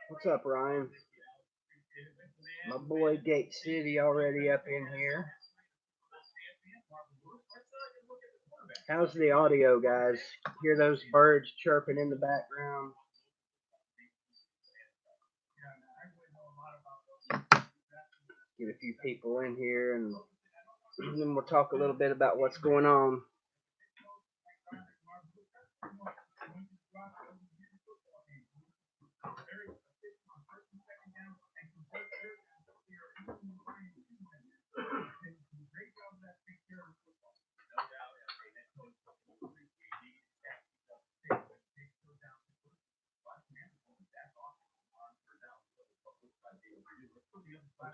What's up, Ryan? My boy Gate City already up in here. How's the audio, guys? Hear those birds chirping in the background? Get a few people in here, and then we'll talk a little bit about what's going on.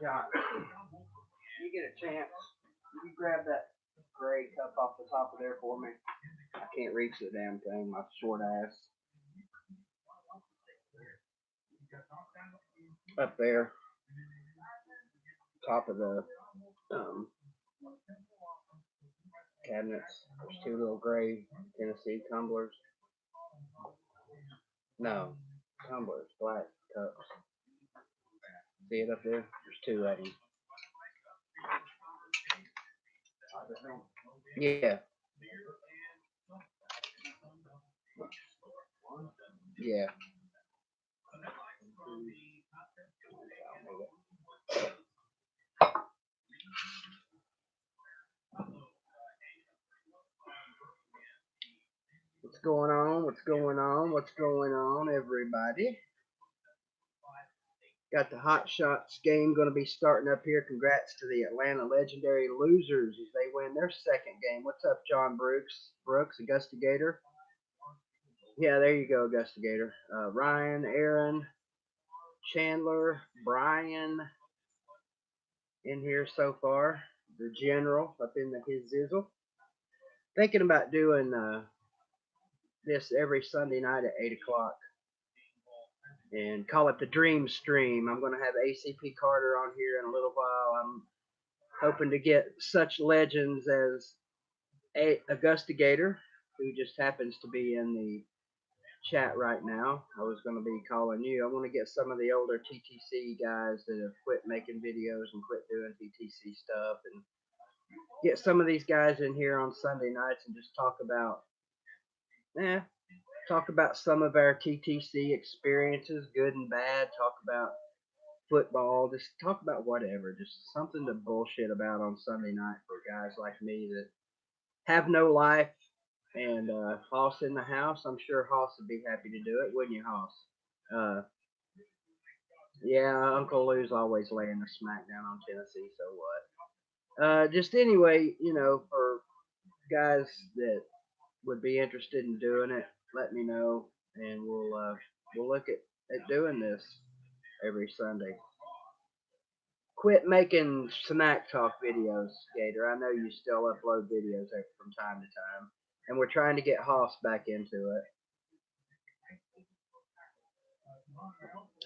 John, you get a chance, you grab that gray cup off the top of there for me. I can't reach the damn thing, my short ass. Up there, top of the cabinets, there's two little gray Tennessee tumblers. No, tumblers, black cups. See it up there? There's two of them. Yeah. Yeah. What's going on? What's going on? What's going on, everybody? Got the Hot Shots game going to be starting up here. Congrats to the Atlanta Legendary Losers as they win their second game. What's up, John Brooks? Augusta Gator. Yeah, there you go, Augusta Gator. Ryan, Aaron, Chandler, Brian in here so far. The General up in his zizzle. Thinking about doing this every Sunday night at 8 o'clock. And call it the DreamStream. I'm going to have ACP Carter on here in a little while. I'm hoping to get such legends as Augusta Gator, who just happens to be in the chat right now. I was going to be calling you. I want to get some of the older TTC guys that have quit making videos and quit doing TTC stuff, and get some of these guys in here on Sunday nights and just talk about some of our TTC experiences, good and bad. Talk about football. Just talk about whatever. Just something to bullshit about on Sunday night for guys like me that have no life. And Hoss in the house. I'm sure Hoss would be happy to do it, wouldn't you, Hoss? Yeah, Uncle Lou's always laying the smack down on Tennessee. So what? Just anyway, for guys that would be interested in doing it, let me know, and we'll look at doing this every Sunday. Quit making smack talk videos, Gator. I know you still upload videos from time to time, and we're trying to get Hoss back into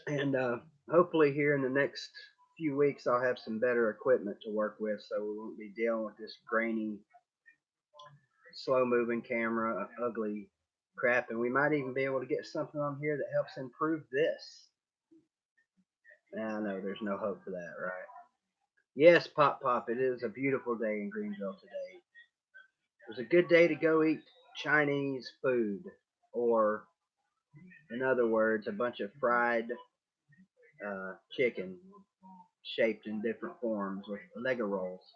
it. And hopefully here in the next few weeks I'll have some better equipment to work with, so we won't be dealing with this grainy, slow-moving camera, ugly crap, and we might even be able to get something on here that helps improve this. I know there's no hope for that, right? Yes, Pop, it is a beautiful day in Greenville today. It was a good day to go eat Chinese food, or in other words, a bunch of fried chicken shaped in different forms with Lego rolls.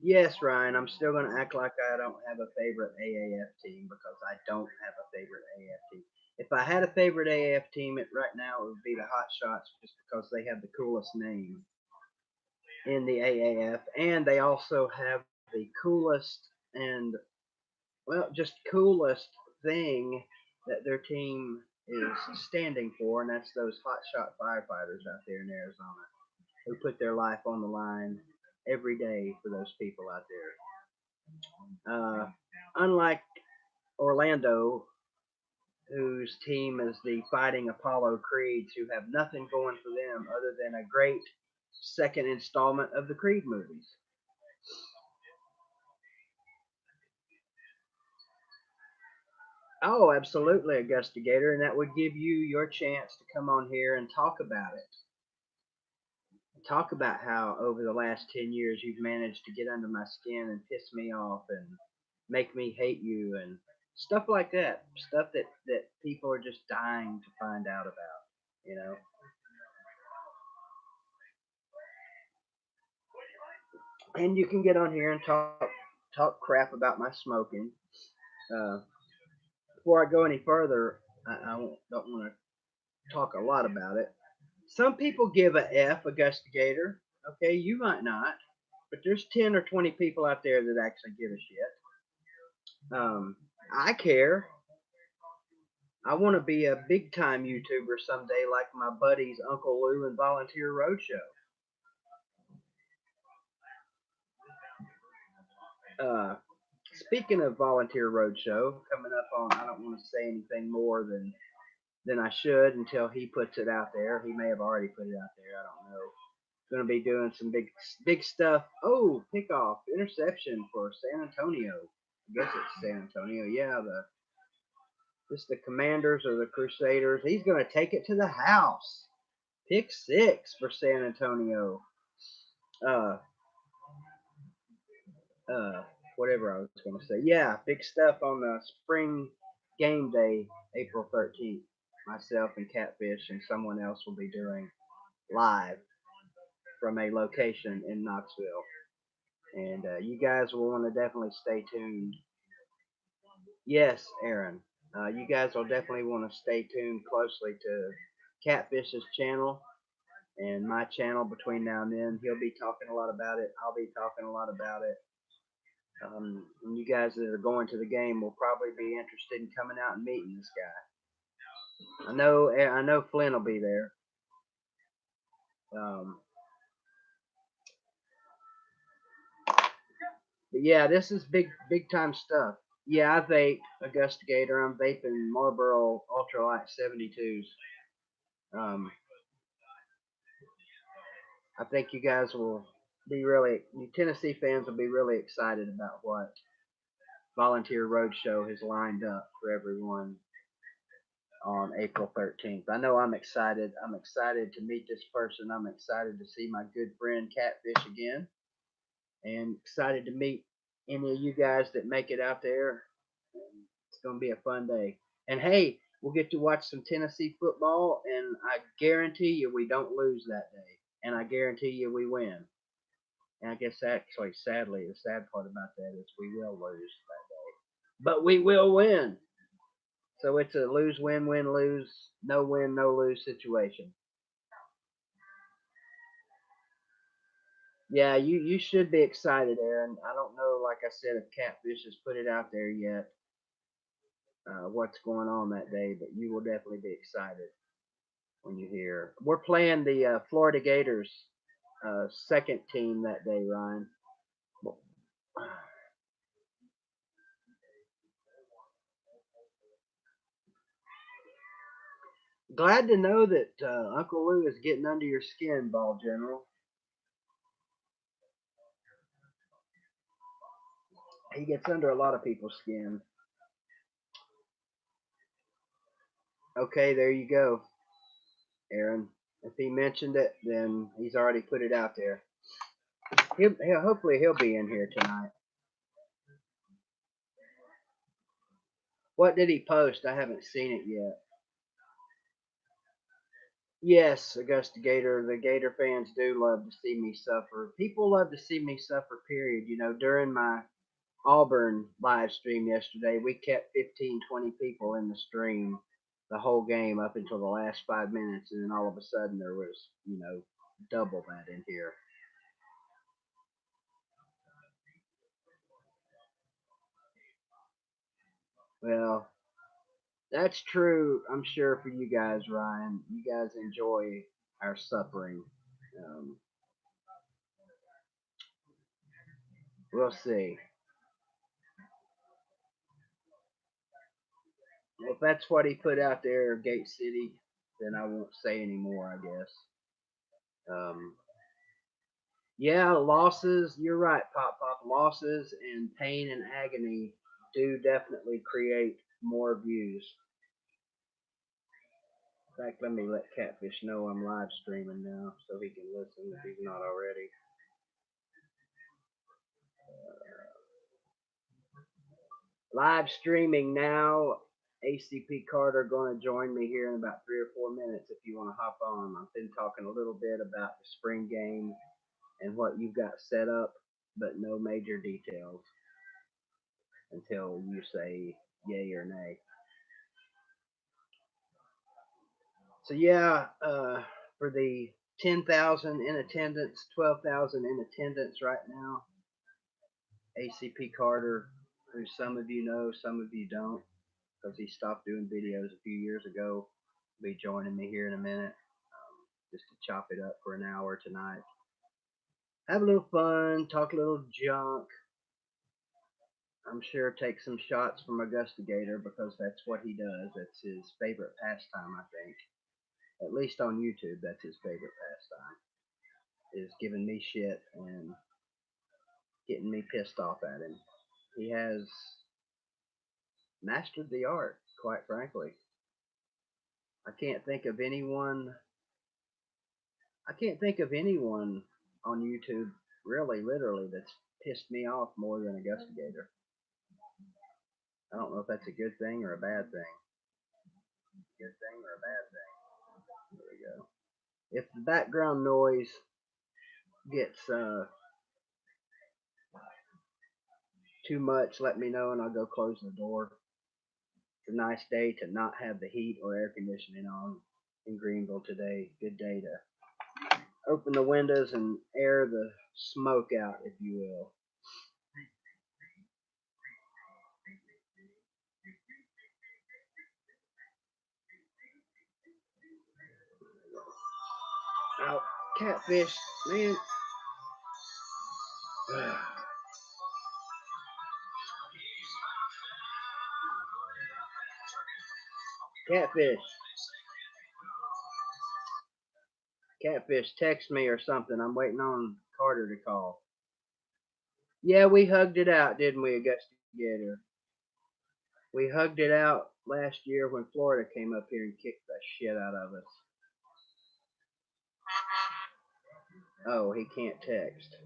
Yes, Ryan, I'm still going to act like I don't have a favorite AAF team, because I don't have a favorite AAF team. If I had a favorite AAF team right now, it would be the HOTSHOTS, just because they have the coolest name in the AAF, and they also have the coolest and, well, just coolest thing that their team is standing for, and that's those hotshot firefighters out there in Arizona who put their life on the line every day for those people out there. unlike Orlando, whose team is the Fighting Apollo Creeds, who have nothing going for them other than a great second installment of the Creed movies. Oh, absolutely, Augusta Gator, and that would give you your chance to come on here and talk about it. Talk about how over the last 10 years you've managed to get under my skin and piss me off and make me hate you and stuff like that. Stuff that people are just dying to find out about, you know. And you can get on here and talk crap about my smoking. Uh, Before I go any further, I don't want to talk a lot about it. Some people give a F Augusta Gator. Okay, you might not, but there's 10 or 20 people out there that actually give a shit. I care. I want to be a big time YouTuber someday, like my buddies Uncle Lou and Volunteer Roadshow. Speaking of Volunteer Roadshow, coming up on, I don't want to say anything more than I should until he puts it out there. He may have already put it out there. I don't know. Going to be doing some big stuff. Oh, pickoff interception for San Antonio. I guess it's San Antonio. Yeah, the Commanders or the Crusaders. He's going to take it to the house. Pick six for San Antonio. Uh, Whatever I was going to say. Yeah, big stuff on the spring game day, April 13th. Myself and Catfish and someone else will be doing live from a location in Knoxville. And you guys will want to definitely stay tuned. Yes, Aaron. You guys will definitely want to stay tuned closely to Catfish's channel and my channel between now and then. He'll be talking a lot about it. I'll be talking a lot about it. And you guys that are going to the game will probably be interested in coming out and meeting this guy. I know Flynn will be there. Um, but yeah, this is big time stuff. Yeah, I vape Augusta Gator. I'm vaping Marlboro Ultralight 72s. Um, I think you guys will be you Tennessee fans will be really excited about what Volunteer Roadshow has lined up for everyone on April 13th. I know I'm excited. I'm excited to meet this person. I'm excited to see my good friend Catfish again. And excited to meet any of you guys that make it out there. It's going to be a fun day. And hey, we'll get to watch some Tennessee football, and I guarantee you we don't lose that day. And I guarantee you we win. And I guess actually, sadly, the sad part about that is we will lose that day. But we will win. So it's a lose, win, win, lose, no win, no lose situation. Yeah, you should be excited, Aaron. I don't know, like I said, if Catfish has put it out there yet, what's going on that day, but you will definitely be excited when you hear. We're playing the Florida Gators second team that day, Ryan. Glad to know that Uncle Lou is getting under your skin, Ball General. He gets under a lot of people's skin. Okay, there you go, Aaron. If he mentioned it, then he's already put it out there. Hopefully he'll be in here tonight. What did he post? I haven't seen it yet. Yes, Augusta Gator. The Gator fans do love to see me suffer. People love to see me suffer, period. You know, during my Auburn live stream yesterday, we kept 15, 20 people in the stream the whole game up until the last 5 minutes, and then all of a sudden there was, double that in here. Well, that's true, I'm sure, for you guys, Ryan. You guys enjoy our suffering. Um, we'll see. Well, if that's what he put out there, Gate City, then I won't say anymore, I guess. Yeah, losses. You're right, Pop Pop. Losses and pain and agony do definitely create more views. In fact, let me let Catfish know I'm live streaming now so he can listen if he's not already. Live streaming now. ACP Carter going to join me here in about 3 or 4 minutes if you want to hop on. I've been talking a little bit about the spring game and what you've got set up, but no major details until you say yay or nay. So yeah, for the 10,000 in attendance, 12,000 in attendance right now. ACP Carter, who some of you know, some of you don't, because he stopped doing videos a few years ago, will be joining me here in a minute, just to chop it up for an hour tonight. Have a little fun, talk a little junk. I'm sure take some shots from Augusta Gator because that's what he does. That's his favorite pastime, I think. At least on YouTube, that's his favorite pastime. Is giving me shit and getting me pissed off at him. He has mastered the art, quite frankly. I can't think of anyone. I can't think of anyone on YouTube, really, literally, that's pissed me off more than Augusta Gator. I don't know if that's a good thing or a bad thing. Good thing or a bad thing. There we go. If the background noise gets too much, let me know and I'll go close the door. It's a nice day to not have the heat or air conditioning on in Greenville today. Good day to open the windows and air the smoke out, if you will. Now, Catfish, man. Catfish. Catfish, text me or something. I'm waiting on Carter to call. Yeah, we hugged it out, didn't we, Augusta Gator? We hugged it out last year when Florida came up here and kicked the shit out of us. Oh, he can't text.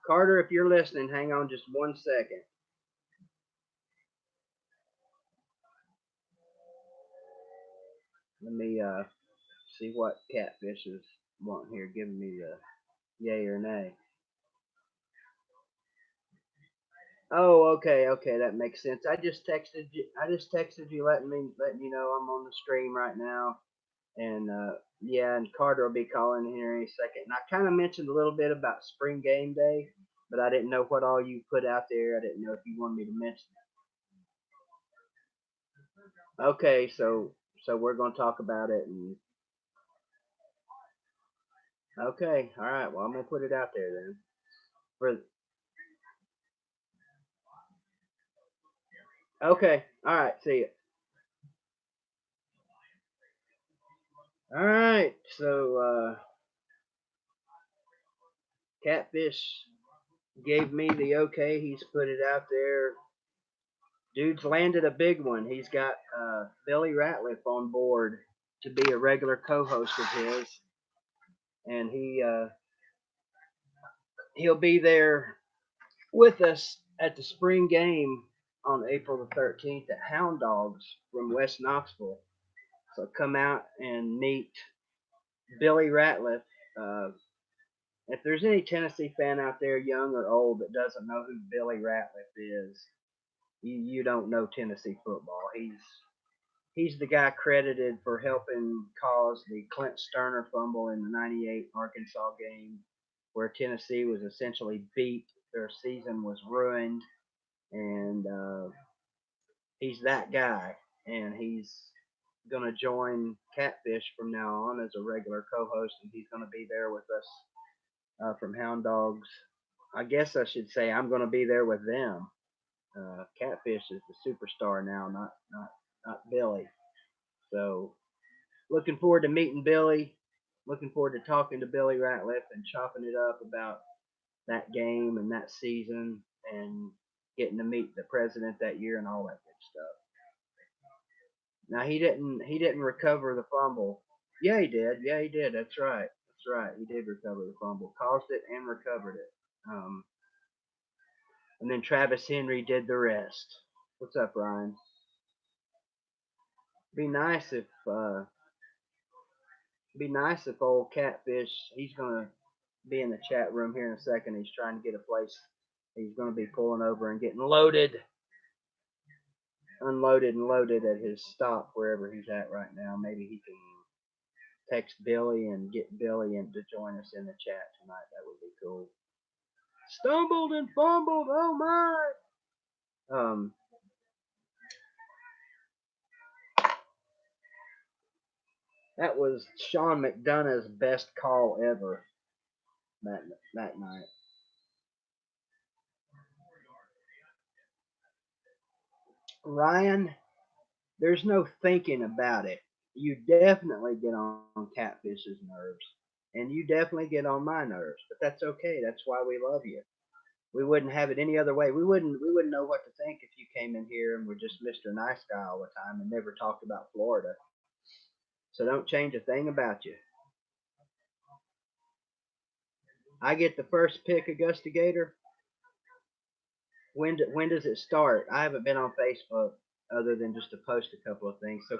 Carter, if you're listening, hang on just 1 second. Let me see what Catfish is wanting here, giving me the yay or nay. Oh, okay, that makes sense. I just texted you letting you know I'm on the stream right now. And yeah, and Carter will be calling here any second. And I kind of mentioned a little bit about spring game day, but I didn't know what all you put out there. I didn't know if you wanted me to mention it. Okay, so we're gonna talk about it. And okay, all right. Well, I'm gonna put it out there then. For okay, all right. See you. All right. So Catfish gave me the okay. He's put it out there. Dude's landed a big one. He's got Billy Ratliff on board to be a regular co-host of his, and he'll be there with us at the spring game on April the 13th at Hound Dogs from West Knoxville. So come out and meet Billy Ratliff. Uh, if there's any Tennessee fan out there, young or old, that doesn't know who Billy Ratliff is, you don't know Tennessee football. He's the guy credited for helping cause the Clint Sterner fumble in the '98 Arkansas game, where Tennessee was essentially beat. Their season was ruined, and he's that guy. And he's going to join Catfish from now on as a regular co-host, and he's going to be there with us from Hound Dogs. I guess I should say I'm going to be there with them. Catfish is the superstar now, not Billy. So looking forward to meeting Billy. Looking forward to talking to Billy Ratliff and chopping it up about that game and that season and getting to meet the president that year and all that good stuff. Now he didn't recover the fumble. Yeah, he did. Yeah, he did. That's right. That's right. He did recover the fumble, caused it and recovered it. And then Travis Henry did the rest. What's up, Ryan? Be nice if old Catfish. He's gonna be in the chat room here in a second. He's trying to get a place. He's gonna be pulling over and getting unloaded and loaded at his stop wherever he's at right now. Maybe he can text Billy and get Billy in to join us in the chat tonight. That would be cool. Stumbled and fumbled. Oh my. That was Sean McDonough's best call ever that night. Ryan, there's no thinking about it. You definitely get on Catfish's nerves, and you definitely get on my nerves. But that's okay. That's why we love you. We wouldn't have it any other way. We wouldn't know what to think if you came in here and were just Mr. Nice Guy all the time and never talked about Florida. So don't change a thing about you. I get the first pick, Augusta Gator. When does it start? I haven't been on Facebook other than just to post a couple of things. So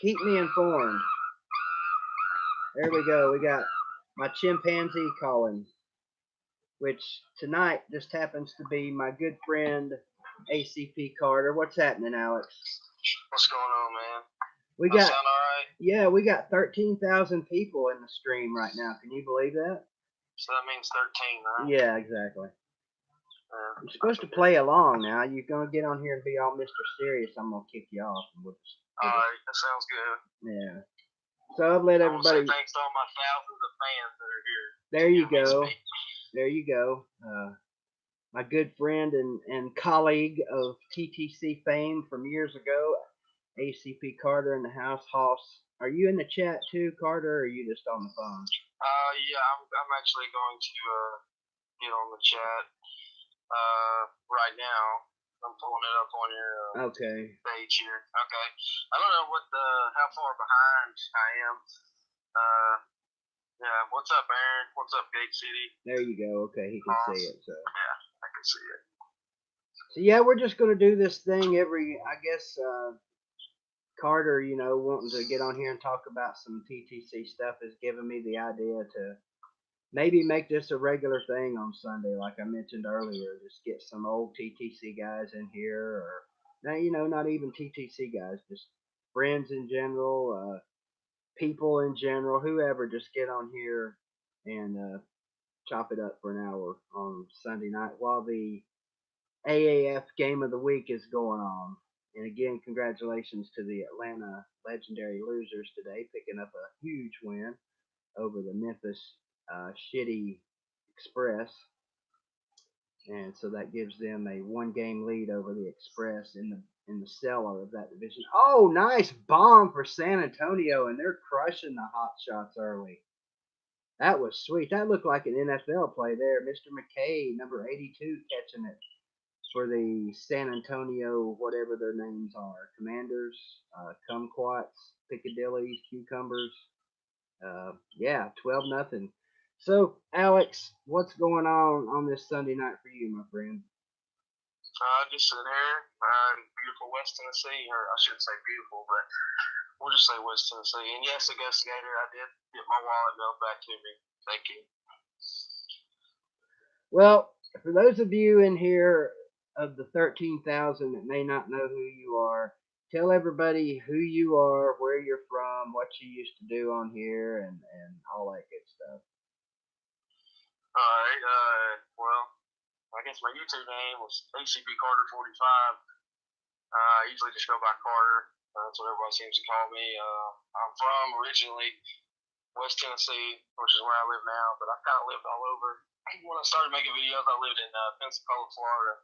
keep me informed. There we go. We got my chimpanzee calling, which tonight just happens to be my good friend ACP Carter. What's happening, Alex? What's going on, man? We got sound all right? Yeah, we got 13,000 people in the stream right now. Can you believe that? So that means 13, right? Yeah, exactly. You're supposed to play along now. You're gonna get on here and be all Mr. Serious. I'm gonna kick you off. All right, that sounds good. Yeah. So I've let everybody. Say thanks to all my thousands of fans that are here. There you go. There you go. My good friend and colleague of TTC fame from years ago, ACP Carter in the house. Hoss, are you in the chat too, Carter, or are you just on the phone? Yeah, I'm actually going to get on the chat right now. I'm pulling it up on your page here. Okay. I don't know how far behind I am. Yeah. What's up, Aaron? What's up, Gate City? There you go. Okay, he can see it. So. Yeah, I can see it. So yeah, we're just gonna do this thing every. I guess Carter, wanting to get on here and talk about some TTC stuff has given me the idea to maybe make this a regular thing on Sunday, like I mentioned earlier. Just get some old TTC guys in here, or now, not even TTC guys, just friends in general, people in general, whoever. Just get on here and chop it up for an hour on Sunday night while the AAF Game of the Week is going on. And again, congratulations to the Atlanta Legendary Losers today, picking up a huge win over the Memphis Shitty Express. And so that gives them a 1-game lead over the Express in the cellar of that division. Oh, nice bomb for San Antonio, and they're crushing the HOTSHOTS early. That was sweet. That looked like an NFL play there. Mr. McKay, number 82, catching it for the San Antonio, whatever their names are, Commanders, Kumquats, Piccadillys, Cucumbers. 12-0. So, Alex, what's going on this Sunday night for you, my friend? Just sitting here in beautiful West Tennessee, or I shouldn't say beautiful, but we'll just say West Tennessee. And yes, Augusta Gator, I did get my wallet mailed back to me. Thank you. Well, for those of you in here of the 13,000 that may not know who you are, tell everybody who you are, where you're from, what you used to do on here, and all that good stuff. All right. Well, I guess my YouTube name was ACP Carter 45. I usually just go by Carter. That's what everybody seems to call me. I'm from originally West Tennessee, which is where I live now, but I've kind of lived all over. When I started making videos, I lived in Pensacola, Florida.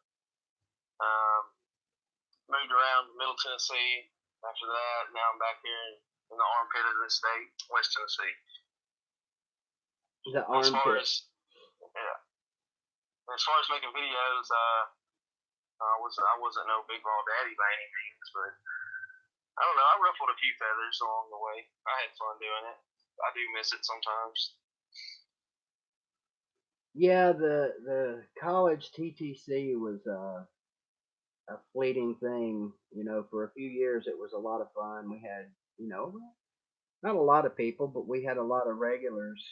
moved around Middle Tennessee. After that, now I'm back here in the armpit of the state, West Tennessee. The armpit. As far as making videos, I wasn't no big ball daddy by any means, but I don't know. I ruffled a few feathers along the way. I had fun doing it. I do miss it sometimes. Yeah, the college TTC was a fleeting thing. You know, for a few years it was a lot of fun. We had, you know, not a lot of people, but we had a lot of regulars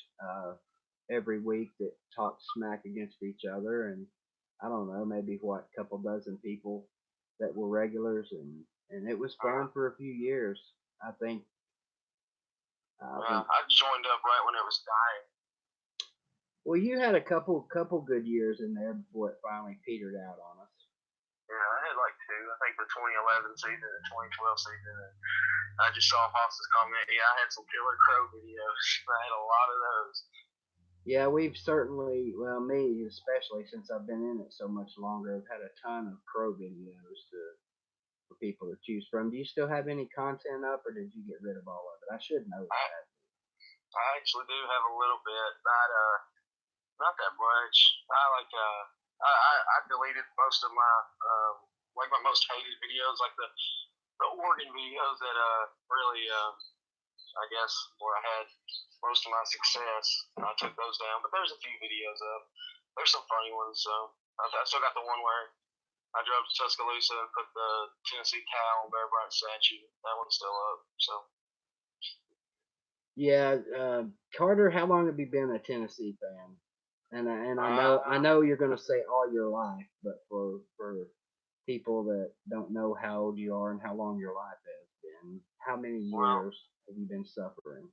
every week that talked smack against each other, and I don't know, maybe what, couple dozen people that were regulars, and it was fun for a few years. I think. I joined up right when it was dying. Well, you had a couple good years in there before it finally petered out on us. Yeah, I had like two. I think the 2011 season and 2012 season. And I just saw Haas's comment. Yeah, I had some killer crow videos. I had a lot of those. Yeah, we've certainly, well, me especially, since I've been in it so much longer, I've had a ton of crow videos for people to choose from. Do you still have any content up, or did you get rid of all of it? I should know that. I actually do have a little bit, not that much. I deleted most of my like my most hated videos, like the Oregon videos that really I guess where I had most of my success. I took those down, but there's a few videos up. There's some funny ones. So I still got the one where I drove to Tuscaloosa and put the Tennessee cow on Bear Bryant statue. That one's still up. So. Yeah, Carter, how long have you been a Tennessee fan? And I know you're gonna say all your life, but for people that don't know how old you are and how long your life has been, how many years have you been suffering?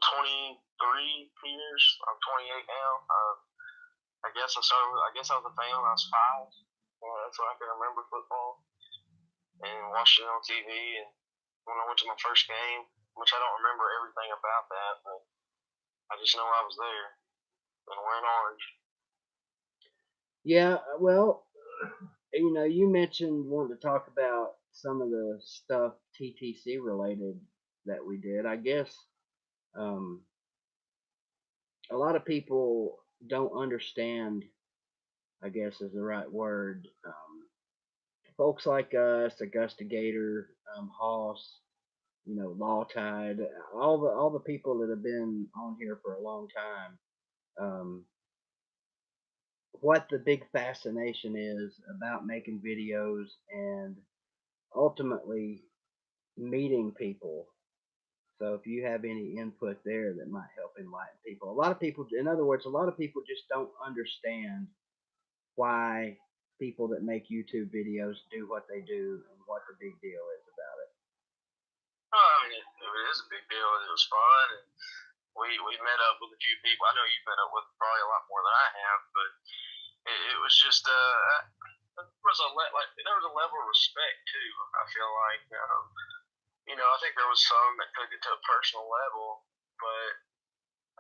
23 years. I'm 28 now. I guess I was a fan when I was 5. That's when I can remember football and watched it on TV. And when I went to my first game, which I don't remember everything about that, but I just know I was there and wearing orange. Yeah, well, you know, you mentioned wanting to talk about some of the stuff TTC related that we did. I guess a lot of people don't understand, I guess is the right word. Folks like us, Augusta Gator, Hoss, you know, Law Tide, all the people that have been on here for a long time. What the big fascination is about making videos and ultimately meeting people. So if you have any input there that might help enlighten people. A lot of people, in other words, a lot of people just don't understand why people that make YouTube videos do what they do and what the big deal is about it. I mean, it is a big deal. It was fun, and we met up with a few people. I know you've met up with probably a lot more than I have, but it was just there was a level of respect too. I feel like you know, I think there was some that took it to a personal level, but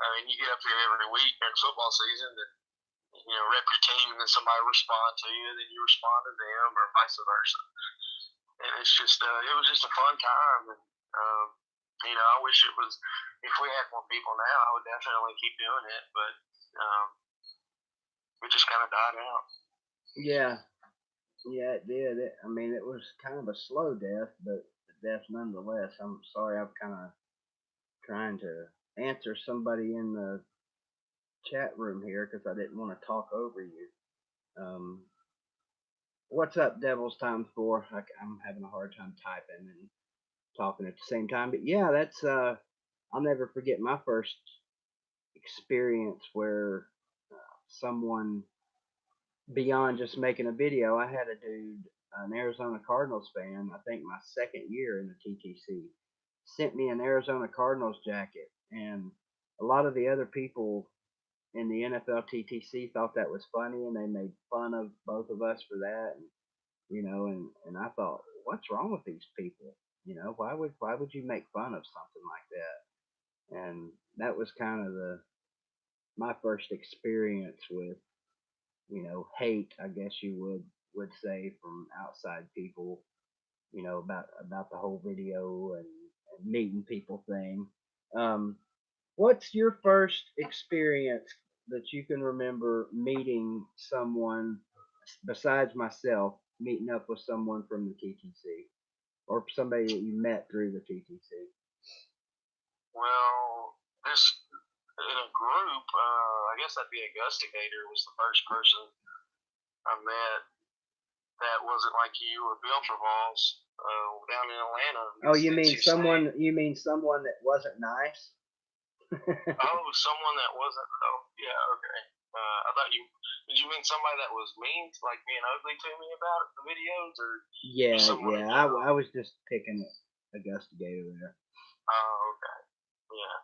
I mean, you get up here every week during football season and you know rep your team, and then somebody respond to you, and then you respond to them, or vice versa. And it's just it was just a fun time. And you know, I wish it was if we had more people now, I would definitely keep doing it, but it just kind of died out. Yeah, it did. I mean, it was kind of a slow death, but death nonetheless. I'm sorry, I'm kind of trying to answer somebody in the chat room here because I didn't want to talk over you. What's up, Devil's Times 4? I'm having a hard time typing and talking at the same time. But yeah, that's I'll never forget my first experience where someone, beyond just making a video, I had a dude, an Arizona Cardinals fan, I think my second year in the TTC, sent me an Arizona Cardinals jacket, and a lot of the other people in the NFL TTC thought that was funny, and they made fun of both of us for that, and you know, and I thought, what's wrong with these people? You know, why would you make fun of something like that? And that was kind of my first experience with, you know, hate, I guess you would would say from outside people, about the whole video and meeting people thing. Um, what's your first experience that you can remember meeting someone besides myself, meeting up with someone from the TTC or somebody that you met through the TTC? Well, this in a group, I guess that'd be Augusta Gator was the first person I met that wasn't like you or Bill Travalls down in Atlanta. Oh, you mean someone? You mean someone that wasn't nice? Oh, someone that wasn't. Oh, yeah, okay. I thought you. Did you mean somebody that was mean, like being ugly to me about the videos, or Yeah, yeah. I was just picking Augusta Gator there. Oh, okay. Yeah.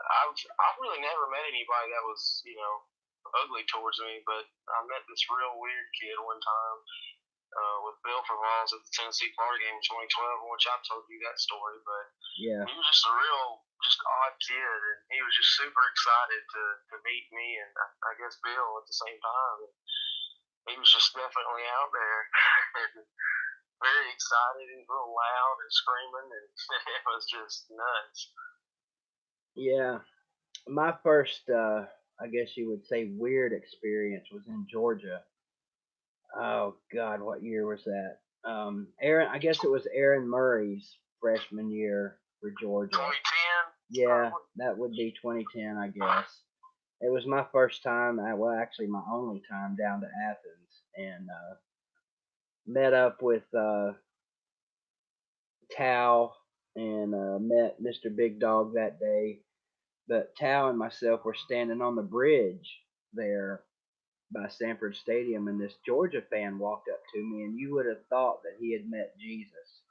I've really never met anybody that was ugly towards me, but I met this real weird kid one time with Bill Travalls at the Tennessee Florida game in 2012, which I've told you that story, but yeah, he was just a real, just odd kid, and he was just super excited to meet me and I guess Bill at the same time. He was just definitely out there, very excited. He was real loud and screaming, and it was just nuts. Yeah, my first, I guess you would say, weird experience was in Georgia. Oh God, what year was that? Aaron, I guess it was Aaron Murray's freshman year for Georgia. 2010. Yeah, that would be 2010, I guess. It was my first time, well, actually my only time down to Athens, and met up with Tao and met Mr. Big Dog that day. But Tao and myself were standing on the bridge there by Sanford Stadium, and this Georgia fan walked up to me, and you would have thought that he had met Jesus.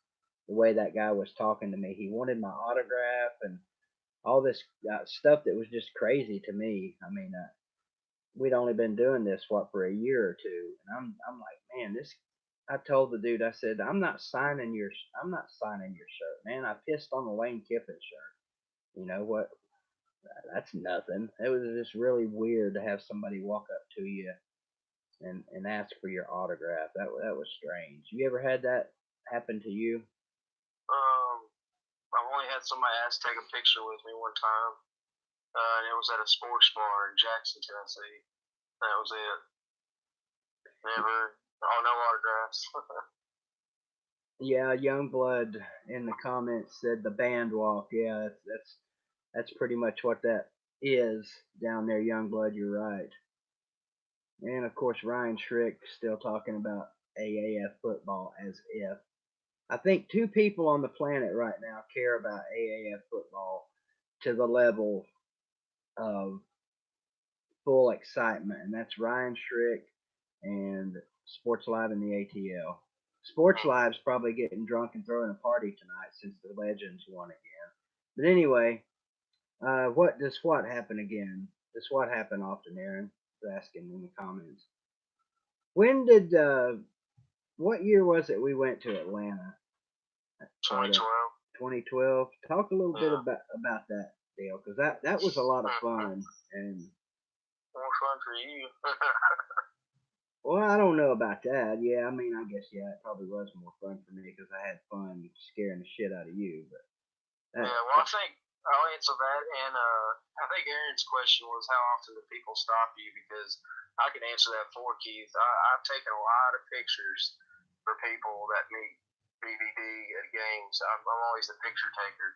The way that guy was talking to me, he wanted my autograph and all this stuff that was just crazy to me. I mean, we'd only been doing this for a year or two, and I'm like, man, this. I told the dude, I said, I'm not signing your shirt, man. I pissed on the Lane Kiffin shirt. You know what? That's nothing. It was just really weird to have somebody walk up to you and ask for your autograph. That was strange. You ever had that happen to you? I've only had somebody ask to take a picture with me one time, and it was at a sports bar in Jackson, Tennessee. That was it. Never. Oh, no autographs. Yeah, Youngblood in the comments said the band walk. Yeah, that's pretty much what that is down there, Youngblood. You're right. And of course, Ryan Schrick still talking about AAF football as if. I think two people on the planet right now care about AAF football to the level of full excitement, and that's Ryan Schrick and Sports Live in the ATL. Sports Live's probably getting drunk and throwing a party tonight since the Legends won again. But anyway, what does SWAT happen again? Does SWAT happen often, Aaron? Asking in the comments. When did what year was it we went to Atlanta? 2012. 2012. Talk a little bit about that deal, because that was a lot of fun and more fun for you. Well, I don't know about that. Yeah, I mean, I guess it probably was more fun for me because I had fun scaring the shit out of you. But yeah, well, I think I'll answer that, and I think Aaron's question was how often do people stop you? Because I can answer that for Keith. I've taken a lot of pictures for people that meet BVD at games. I'm always the picture taker.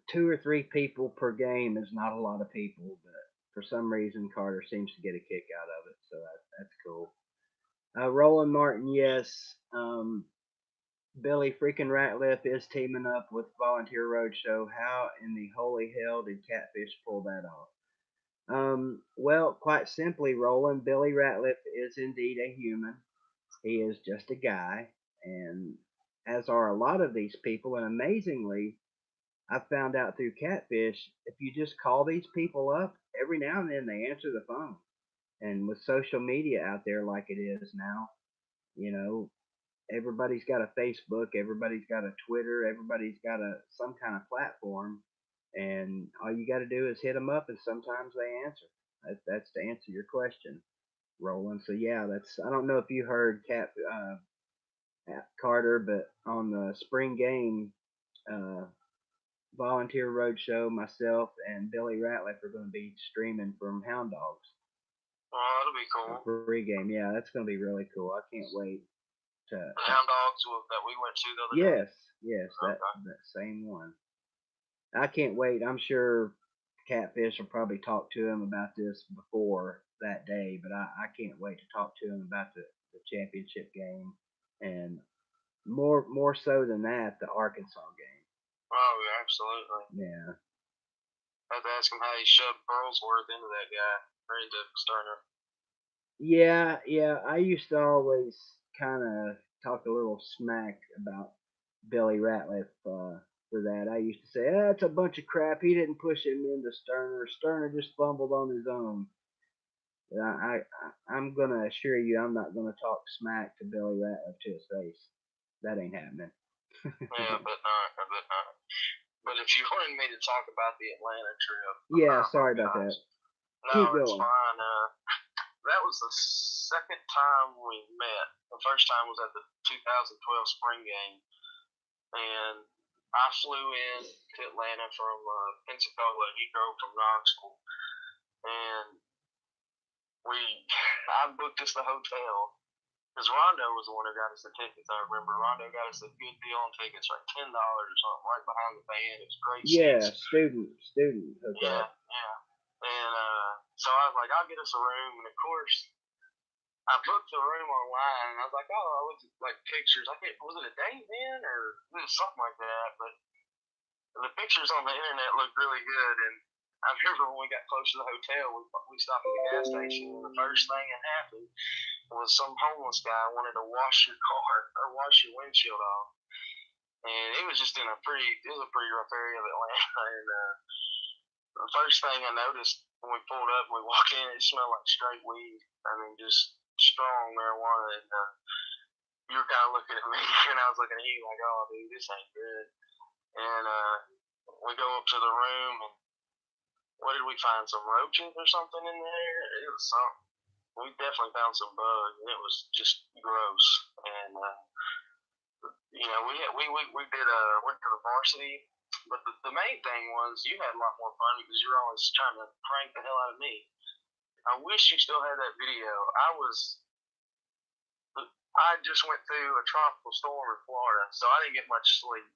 2 or 3 people per game is not a lot of people, but for some reason Carter seems to get a kick out of it, so that's cool. Roland Martin, yes. Billy freaking Ratliff is teaming up with Volunteer Roadshow. How in the holy hell did Catfish pull that off? Well, quite simply, Roland, Billy Ratliff is indeed a human. He is just a guy, and as are a lot of these people, and amazingly, I found out through Catfish, if you just call these people up, every now and then they answer the phone. And with social media out there like it is now, you know, everybody's got a Facebook, everybody's got a Twitter, everybody's got some kind of platform, and all you got to do is hit them up, and sometimes they answer. That's to answer your question, Roland. So yeah, that's I don't know if you heard Carter, but on the spring game, uh, Volunteer Roadshow, myself and Billy Ratliff are going to be streaming from Hound Dogs. Oh, that'll be cool. Pregame, yeah, that's going to be really cool. I can't wait to. The Hound Dogs that we went to the other day. Yes, Okay. that same one. I can't wait. I'm sure Catfish will probably talk to him about this before that day, but I can't wait to talk to him about the championship game and more so than that, the Arkansas game. Oh, yeah, absolutely. Yeah. I had to ask him how he shoved Burlsworth into that guy or into Sterner. Yeah. I used to always kind of talk a little smack about Billy Ratliff for that. I used to say, that's a bunch of crap. He didn't push him into Sterner. Sterner just fumbled on his own. I'm gonna assure you, I'm not gonna talk smack to Billy Ratliff to his face. That ain't happening. Yeah, but not. But if you wanted me to talk about the Atlanta trip, yeah, sorry about that. No, it's fine. That was the second time we met. The first time was at the 2012 spring game, and I flew in to Atlanta from Pensacola. He drove from Knoxville, and I booked us the hotel because Rondo was the one who got us the tickets. I remember Rondo got us a good deal on tickets, like $10 or something, right behind the band. It was great. Yeah, seats. student hotel. Yeah. And so I was like, I'll get us a room, and of course, I booked the room online, and I was like, oh, I looked at like pictures. Was it a day then, or it was something like that? But the pictures on the internet looked really good, and I remember when we got close to the hotel, we stopped at the gas station, and the first thing that happened was some homeless guy wanted to wash your car or wash your windshield off, and it was just a pretty rough area of Atlanta, and the first thing I noticed when we pulled up and we walked in, it smelled like straight weed. I mean, just strong marijuana, and you were kind of looking at me, and I was looking at you like, oh, dude, this ain't good. And we go up to the room, and what did we find? Some roaches or something in there? It was something. We definitely found some bugs, and it was just gross. And we went to the varsity, but the main thing was you had a lot more fun because you were always trying to prank the hell out of me. I wish you still had that video. I just went through a tropical storm in Florida, so I didn't get much sleep,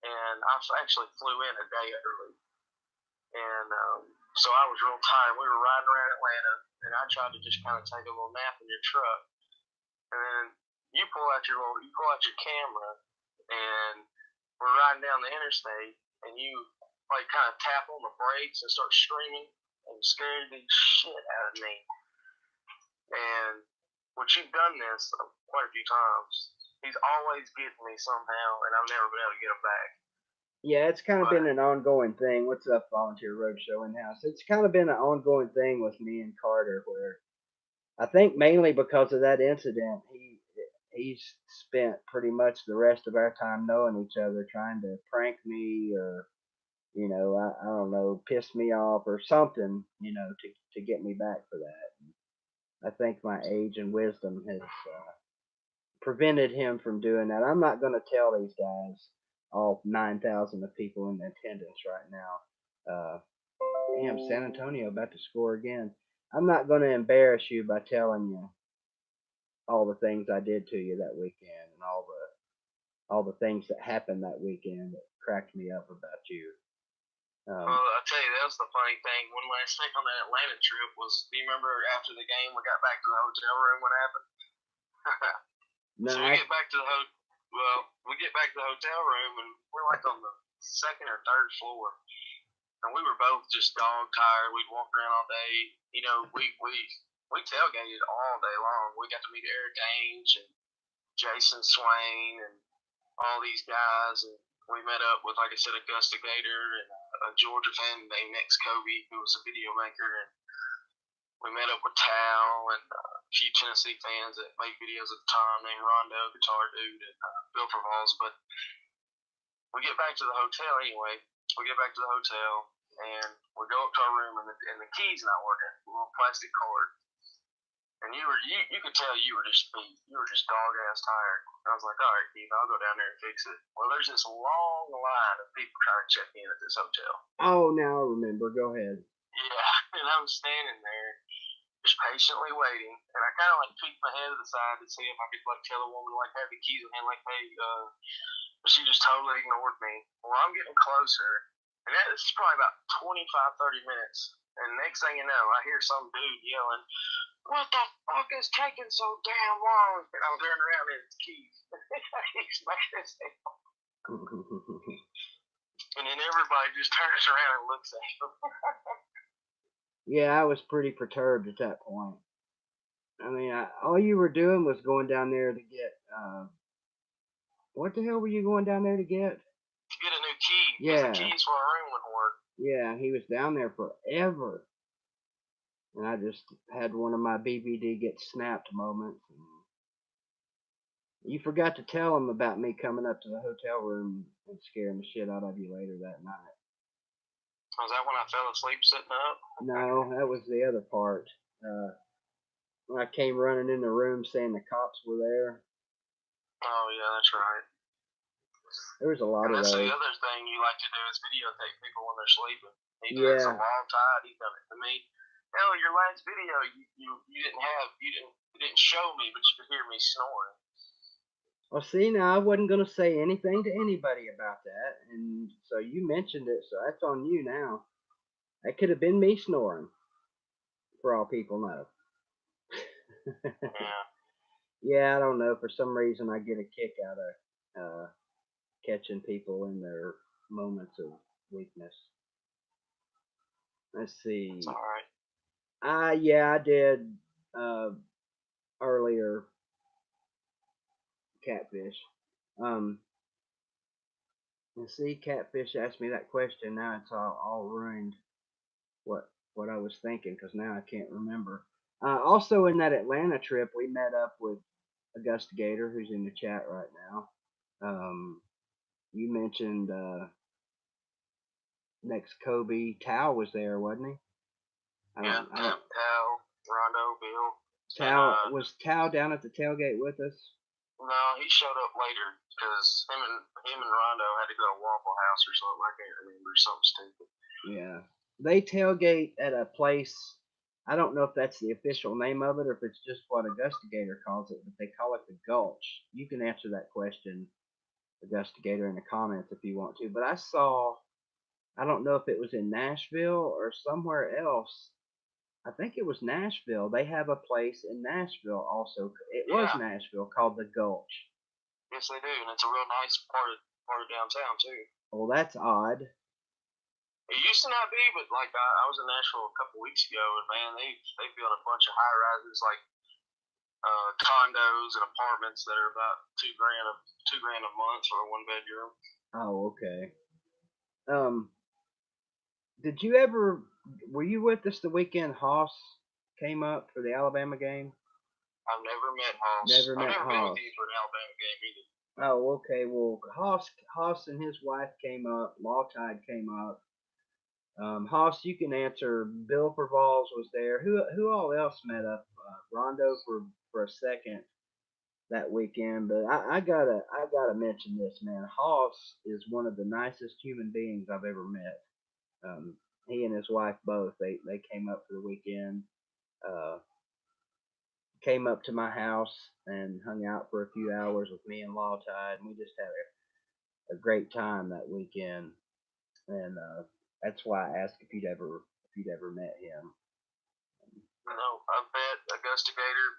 and I actually flew in a day early. And so I was real tired. We were riding around Atlanta, and I tried to just kind of take a little nap in your truck. And then you pull out your camera, and we're riding down the interstate, and you like kind of tap on the brakes and start screaming and scared the shit out of me. And you've done this quite a few times. He's always getting me somehow, and I've never been able to get him back. Yeah, it's kind of been an ongoing thing. What's up, Volunteer Roadshow in-house? It's kind of been an ongoing thing with me and Carter, where I think mainly because of that incident, he's spent pretty much the rest of our time knowing each other, trying to prank me or, I don't know, piss me off or something, to get me back for that. I think my age and wisdom has prevented him from doing that. I'm not going to tell these guys, all 9,000 of people in attendance right now. Damn, San Antonio about to score again. I'm not going to embarrass you by telling you all the things I did to you that weekend and all the things that happened that weekend that cracked me up about you. Well, I'll tell you, that was the funny thing. One last thing on that Atlanta trip was, do you remember after the game we got back to the hotel room, what happened? No, so we get back to the hotel room, and we're like on the second or third floor, and we were both just dog tired. We'd walk around all day. We tailgated all day long. We got to meet Eric Ainge and Jason Swain and all these guys, and we met up with, like I said, Augusta Gator and a Georgia fan named Nex Kobe, who was a video maker, and we met up with Tal and a few Tennessee fans that made videos at the time named Rondo, Guitar Dude, and Bill Provals. But we get back to the hotel anyway. We get back to the hotel, and we go up to our room, and the key's not working. A little plastic card. And you could tell you were just beat. You were just dog ass tired. I was like, all right, Keith, I'll go down there and fix it. Well, there's this long line of people trying to check in at this hotel. Oh, now I remember. Go ahead. Yeah, and I was standing there, just patiently waiting, and I kind of like peeked my head to the side to see if I could like tell a woman like have the keys in hand, like, hey, but she just totally ignored me. Well, I'm getting closer, and this is probably about 25-30 minutes, and next thing you know, I hear some dude yelling, what the fuck is taking so damn long? And I'm turning around and it's keys. He's making his and then everybody just turns around and looks at him. Yeah, I was pretty perturbed at that point. I mean, all you were doing was going down there to get, what the hell were you going down there to get? To get a new key. Yeah. The keys for our room wouldn't work. Yeah, he was down there forever. And I just had one of my BVD get snapped moments. And you forgot to tell him about me coming up to the hotel room and scaring the shit out of you later that night. Was that when I fell asleep sitting up? No, that was the other part. When I came running in the room saying the cops were there. Oh, yeah, that's right. There was a lot of those. That's the other thing you like to do is videotape people when they're sleeping. He does a long time. He done it to me. Hell, your last video, you didn't show me, but you could hear me snoring. Well, see, now I wasn't gonna say anything to anybody about that, and so you mentioned it, so that's on you now. That could have been me snoring, for all people know. Yeah. Yeah, I don't know. For some reason, I get a kick out of catching people in their moments of weakness. Let's see. It's all right. Yeah, I did earlier catfish. Let's see, catfish asked me that question. Now it's all ruined what I was thinking because now I can't remember. Also, in that Atlanta trip, we met up with Augusta Gator, who's in the chat right now. You mentioned next Kobe Tao was there, wasn't he? Tao, Rondo, Bill. Tao was Tao down at the tailgate with us? No, he showed up later because him and Rondo had to go to Waffle House or something. I can't remember, something stupid. Yeah, they tailgate at a place. I don't know if that's the official name of it or if it's just what Augusta Gator calls it, but they call it the Gulch. You can answer that question, Augusta Gator, in the comments if you want to. But I don't know if it was in Nashville or somewhere else. I think it was Nashville. They have a place in Nashville also. It was Nashville called the Gulch. Yes, they do, and it's a real nice part of downtown too. Well, that's odd. It used to not be, but like I was in Nashville a couple weeks ago, and man, they built a bunch of high rises, like condos and apartments that are about $2,000 a month for a 1-bedroom. Oh, okay. Were you with us the weekend Haas came up for the Alabama game? I've never met Haas. Never met I've never Haas. been with you for an Alabama game either. Oh, okay. Well, Haas and his wife came up. Lawtide came up. Haas, you can answer. Bill Pervalls was there. Who all else met up? Rondo for a second that weekend. But I gotta mention this, man. Haas is one of the nicest human beings I've ever met. He and his wife both. They came up for the weekend. Came up to my house and hung out for a few hours with me and Lawtide, and we just had a great time that weekend. And that's why I asked if you'd ever met him. No, I've met Augusta Gator,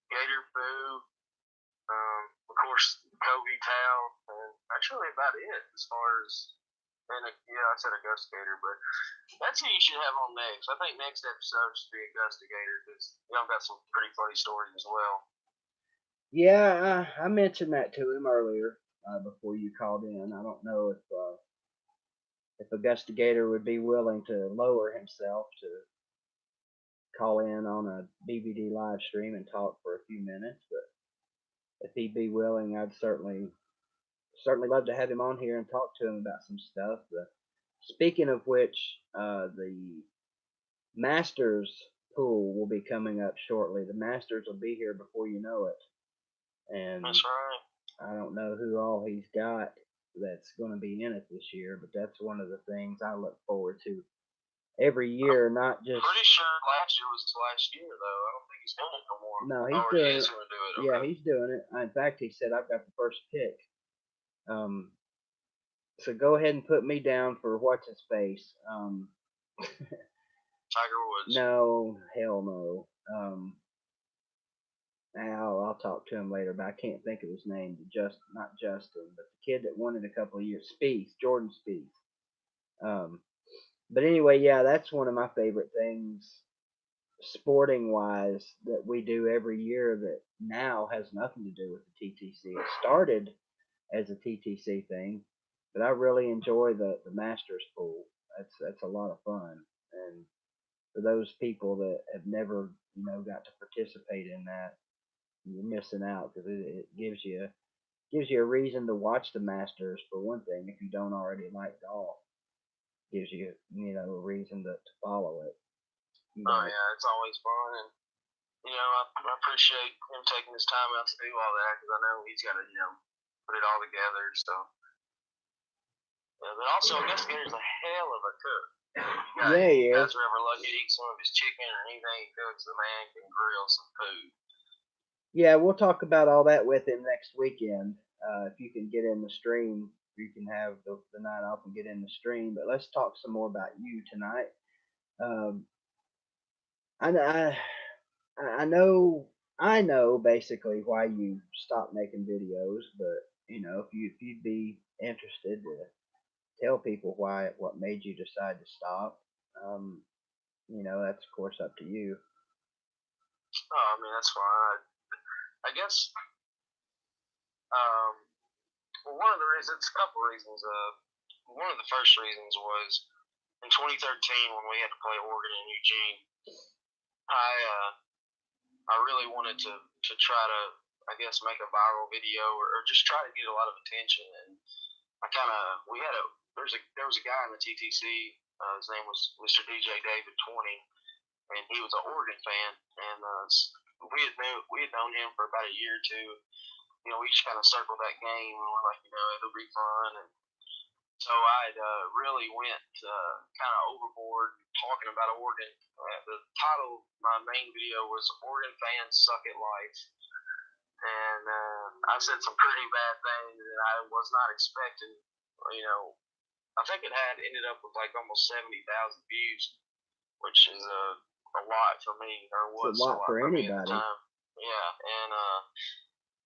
Gator Boo, of course Kobe Tao, and that's really about it as far as. And I said Augusta Gator, but that's who you should have on next. I think next episode should be Augusta Gator because y'all got some pretty funny stories as well. Yeah, I mentioned that to him earlier before you called in. I don't know if Augusta Gator would be willing to lower himself to call in on a BVD live stream and talk for a few minutes, but if he'd be willing, I'd certainly love to have him on here and talk to him about some stuff. The Speaking of which, the Masters pool will be coming up shortly. The Masters will be here before you know it, and That's right. I don't know who all he's got that's going to be in it this year, but that's one of the things I look forward to every year. Not just Pretty sure last year was last year, though. I don't think he's doing it no more. no, he's Oh, doing he is it. going to do it. Yeah, Okay. he's doing it. In fact, he said I've got the first pick. So go ahead and put me down for what's his face. Tiger Woods. No, hell no. I'll talk to him later, but I can't think of his name. Not Justin, but the kid that won it a couple of years, Spieth, Jordan Spieth. But anyway, yeah, that's one of my favorite things, sporting wise, that we do every year. That now has nothing to do with the TTC. It started as a TTC thing, but I really enjoy the Masters pool. That's a lot of fun, and for those people that have never got to participate in that, you're missing out because it gives you a reason to watch the Masters for one thing. If you don't already like golf, gives you a reason to follow it. Oh yeah, it's always fun, and I appreciate him taking his time out to do all that because I know he's got to put it all together. So, but also I guess Gator's a hell of a cook. Yeah, he you is. guys are ever lucky to eat some of his chicken or anything he cooks, the man can grill some food. Yeah, we'll talk about all that with him next weekend. If you can get in the stream, you can have the night off and get in the stream. But let's talk some more about you tonight. Um, I, I know basically why you stopped making videos, but if you'd be interested to tell people what made you decide to stop, that's of course up to you. Oh, I mean that's fine. I guess well, one of the reasons, a couple of reasons. One of the first reasons was in 2013 when we had to play Oregon in Eugene. I really wanted to try to, I guess, make a viral video or just try to get a lot of attention. And I kind of there was a guy in the TTC. His name was Mr. DJ David 20, and he was an Oregon fan, and we had known him for about a year or two. We just kind of circled that game, and we're like, it'll be fun. And so I really went kind of overboard talking about Oregon. The title of my main video was "Oregon Fans Suck at Life," and I said some pretty bad things that I was not expecting. I think it had ended up with like almost 70,000 views, which is a lot for me, or was a lot for anybody. Me at the time. Yeah, and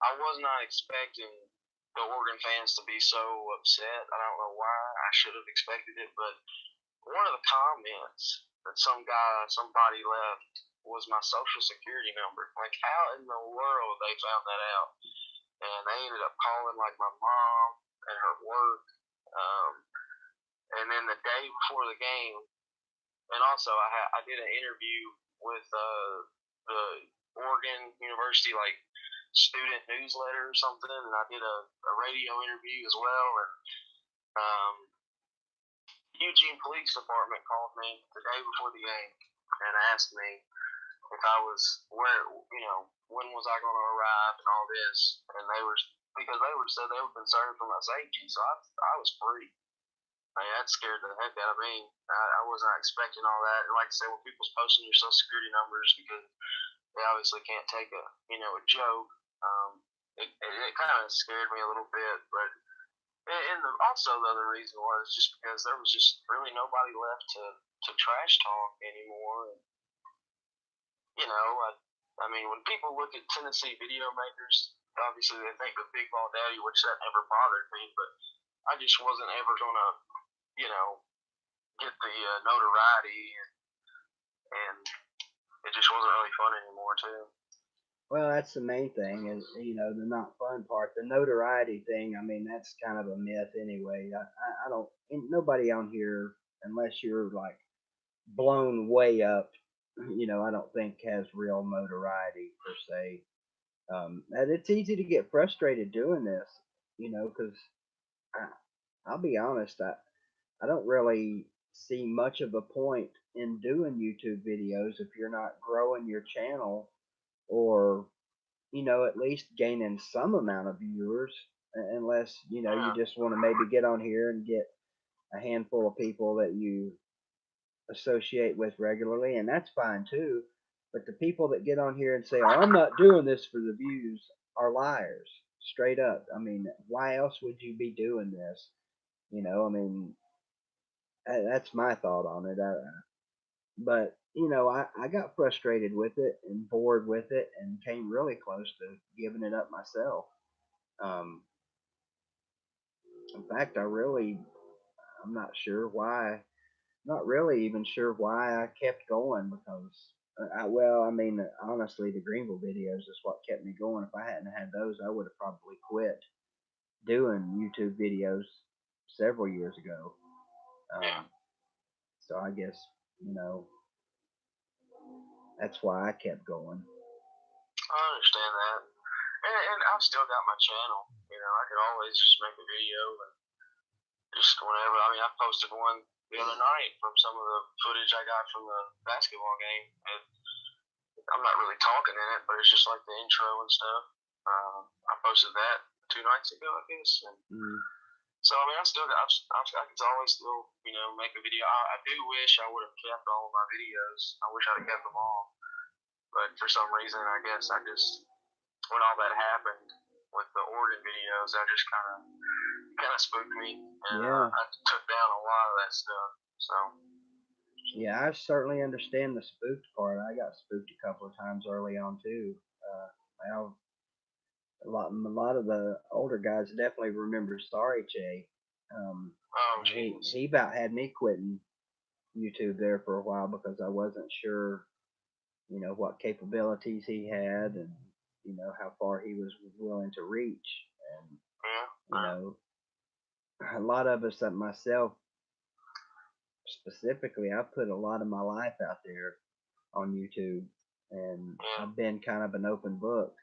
I was not expecting the Oregon fans to be so upset. I don't know why. I should have expected it, but one of the comments that somebody left was my social security number. Like, how in the world they found that out? And they ended up calling like my mom and her work. And then the day before the game, and also I did an interview with the Oregon University student newsletter or something, and I did a radio interview as well. And Eugene Police Department called me the day before the game and asked me if I was when was I going to arrive and all this, and because they said they were concerned for my safety, so I was free. That scared the heck out of me. I was not expecting all that. And like I said, when people's posting your social security numbers because they obviously can't take a joke, it kind of scared me a little bit. But also the other reason was just because there was just really nobody left to trash talk anymore. And, I mean, when people look at Tennessee video makers, obviously they think of Big Ball Daddy, which that never bothered me. But I just wasn't ever gonna get the notoriety, and it just wasn't really fun anymore too. Well, that's the main thing is, the not fun part. The notoriety thing, I mean, that's kind of a myth anyway. I don't, nobody on here, unless you're like blown way up, I don't think has real notoriety per se. And it's easy to get frustrated doing this, because I'll be honest, I don't really see much of a point in doing YouTube videos if you're not growing your channel or, at least gaining some amount of viewers, unless, you Yeah. just want to maybe get on here and get a handful of people that you associate with regularly, and that's fine too. But the people that get on here and say, "Oh, I'm not doing this for the views," are liars, straight up. I mean, why else would you be doing this? I mean, that's my thought on it. But I got frustrated with it and bored with it, and came really close to giving it up myself. Um, in fact, I'm not sure why. Not really even sure why I kept going because, well, I mean, honestly, the Greenville videos is what kept me going. If I hadn't had those, I would have probably quit doing YouTube videos several years ago. Yeah. So I guess, you know, that's why I kept going. I understand that. And I've still got my channel. I could always just make a video and just whenever. I mean, I posted one the other night from some of the footage I got from the basketball game. And I'm not really talking in it, but it's just like the intro and stuff. I posted that 2 nights ago, I guess. And so I mean, I could always still, make a video. I do wish I would have kept all of my videos. I wish I'd have kept them all, but for some reason, I guess I just when all that happened with the Oregon videos, that just kind of spooked me, and Yeah. I took down a lot of that stuff. So Yeah, I certainly understand the spooked part. I got spooked a couple of times early on too. Well, a lot of the older guys definitely remember Sorry Che. oh He jeez, about had me quitting YouTube there for a while because I wasn't sure, what capabilities he had and how far he was willing to reach. And yeah, you know, a lot of us, myself specifically, I put a lot of my life out there on YouTube, and yeah, I've been kind of an open book.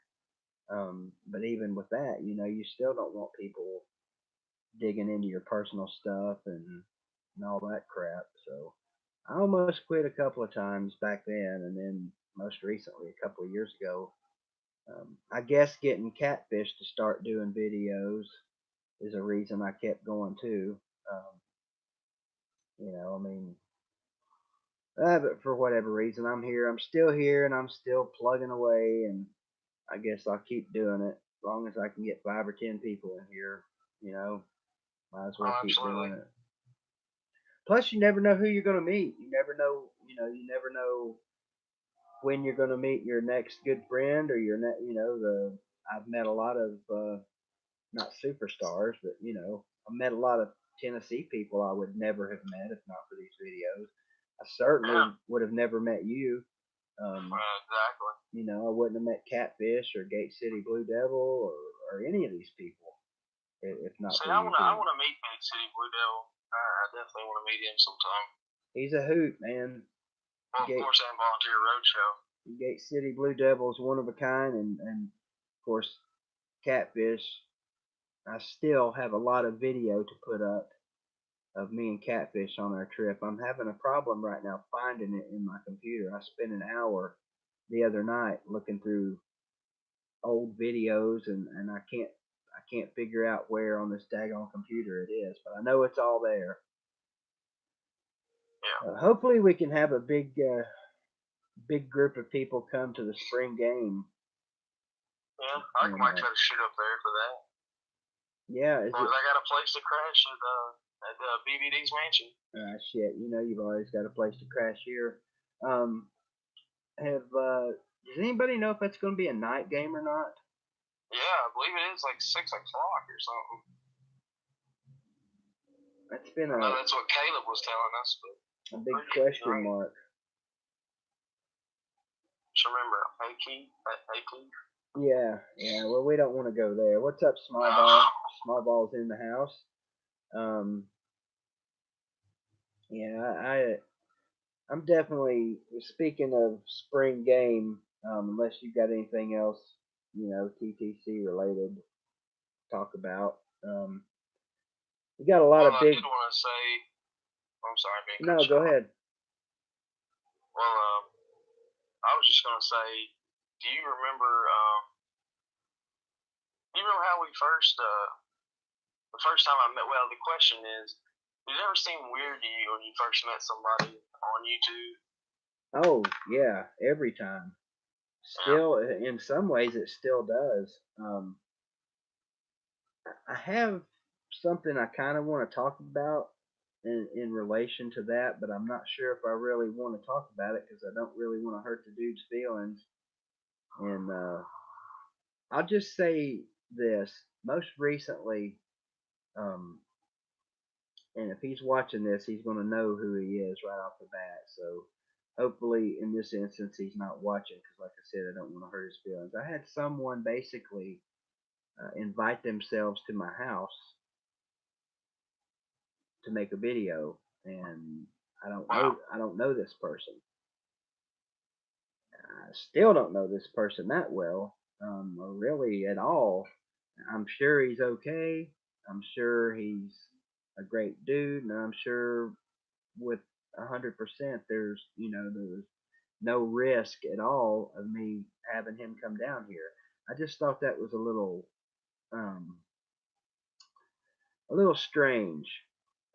But even with that, you still don't want people digging into your personal stuff and all that crap. So I almost quit a couple of times back then, and then most recently, a couple of years ago. I guess getting Catfish to start doing videos is a reason I kept going too. I mean, but for whatever reason, I'm here. I'm still here, and I'm still plugging away, and I guess I'll keep doing it as long as I can get 5 or 10 people in here. You know, might as well oh keep doing absolutely, it. Plus, you never know who you're going to meet. You never know. You never know when you're going to meet your next good friend or your next. I've met a lot of not superstars, but I met a lot of Tennessee people I would never have met if not for these videos. I yeah, certainly would have never met you. exactly. I wouldn't have met Catfish or Gate City Blue Devil or any of these people if not See, for I YouTube. wanna meet Big City Blue Devil. I definitely want to meet him sometime. He's a hoot, man. Well, of Gate course, and Volunteer Roadshow. Gate City Blue Devil is one of a kind, and of course Catfish. I still have a lot of video to put up of me and Catfish on our trip. I'm having a problem right now finding it in my computer. I spent an hour the other night looking through old videos, and I can't figure out where on this daggone computer it is, but I know it's all there. Yeah, Hopefully we can have a big group of people come to the spring game. yeah. I And might try to shoot up there for that. yeah, As is long it? as I got a place to crash at BVD's mansion. Shit, you've always got a place to crash here. Um, does anybody know if that's going to be a night game or not? Yeah, I believe it is like 6 o'clock or something. That's been I know that's what Caleb was telling us, but a big question right. mark. Just remember, Aki. Yeah. Well, we don't want to go there. What's up, Small Ball? Small Ball's in the house. Um, yeah, I'm definitely speaking of spring game. Unless you got anything else, TTC related to talk about. We got a lot Well, of I big. did want to say I'm sorry, man. No, go ahead. Well, I was just gonna say, do you remember? Do you remember how we first? The first time I met. Well, the question is, did it ever seem weird to you when you first met somebody on YouTube? Oh yeah, every time. Still, in some ways, it still does. I have something I kind of want to talk about in relation to that, but I'm not sure if I really want to talk about it because I don't really want to hurt the dude's feelings. And I'll just say this: most recently, um, and if he's watching this, he's going to know who he is right off the bat. So hopefully, in this instance, he's not watching because, like I said, I don't want to hurt his feelings. I had someone basically invite themselves to my house to make a video, and I don't know this person. I still don't know this person that well, or really at all. I'm sure he's okay. I'm sure he's a great dude, and I'm sure with 100% there's no risk at all of me having him come down here. I just thought that was um, a little strange,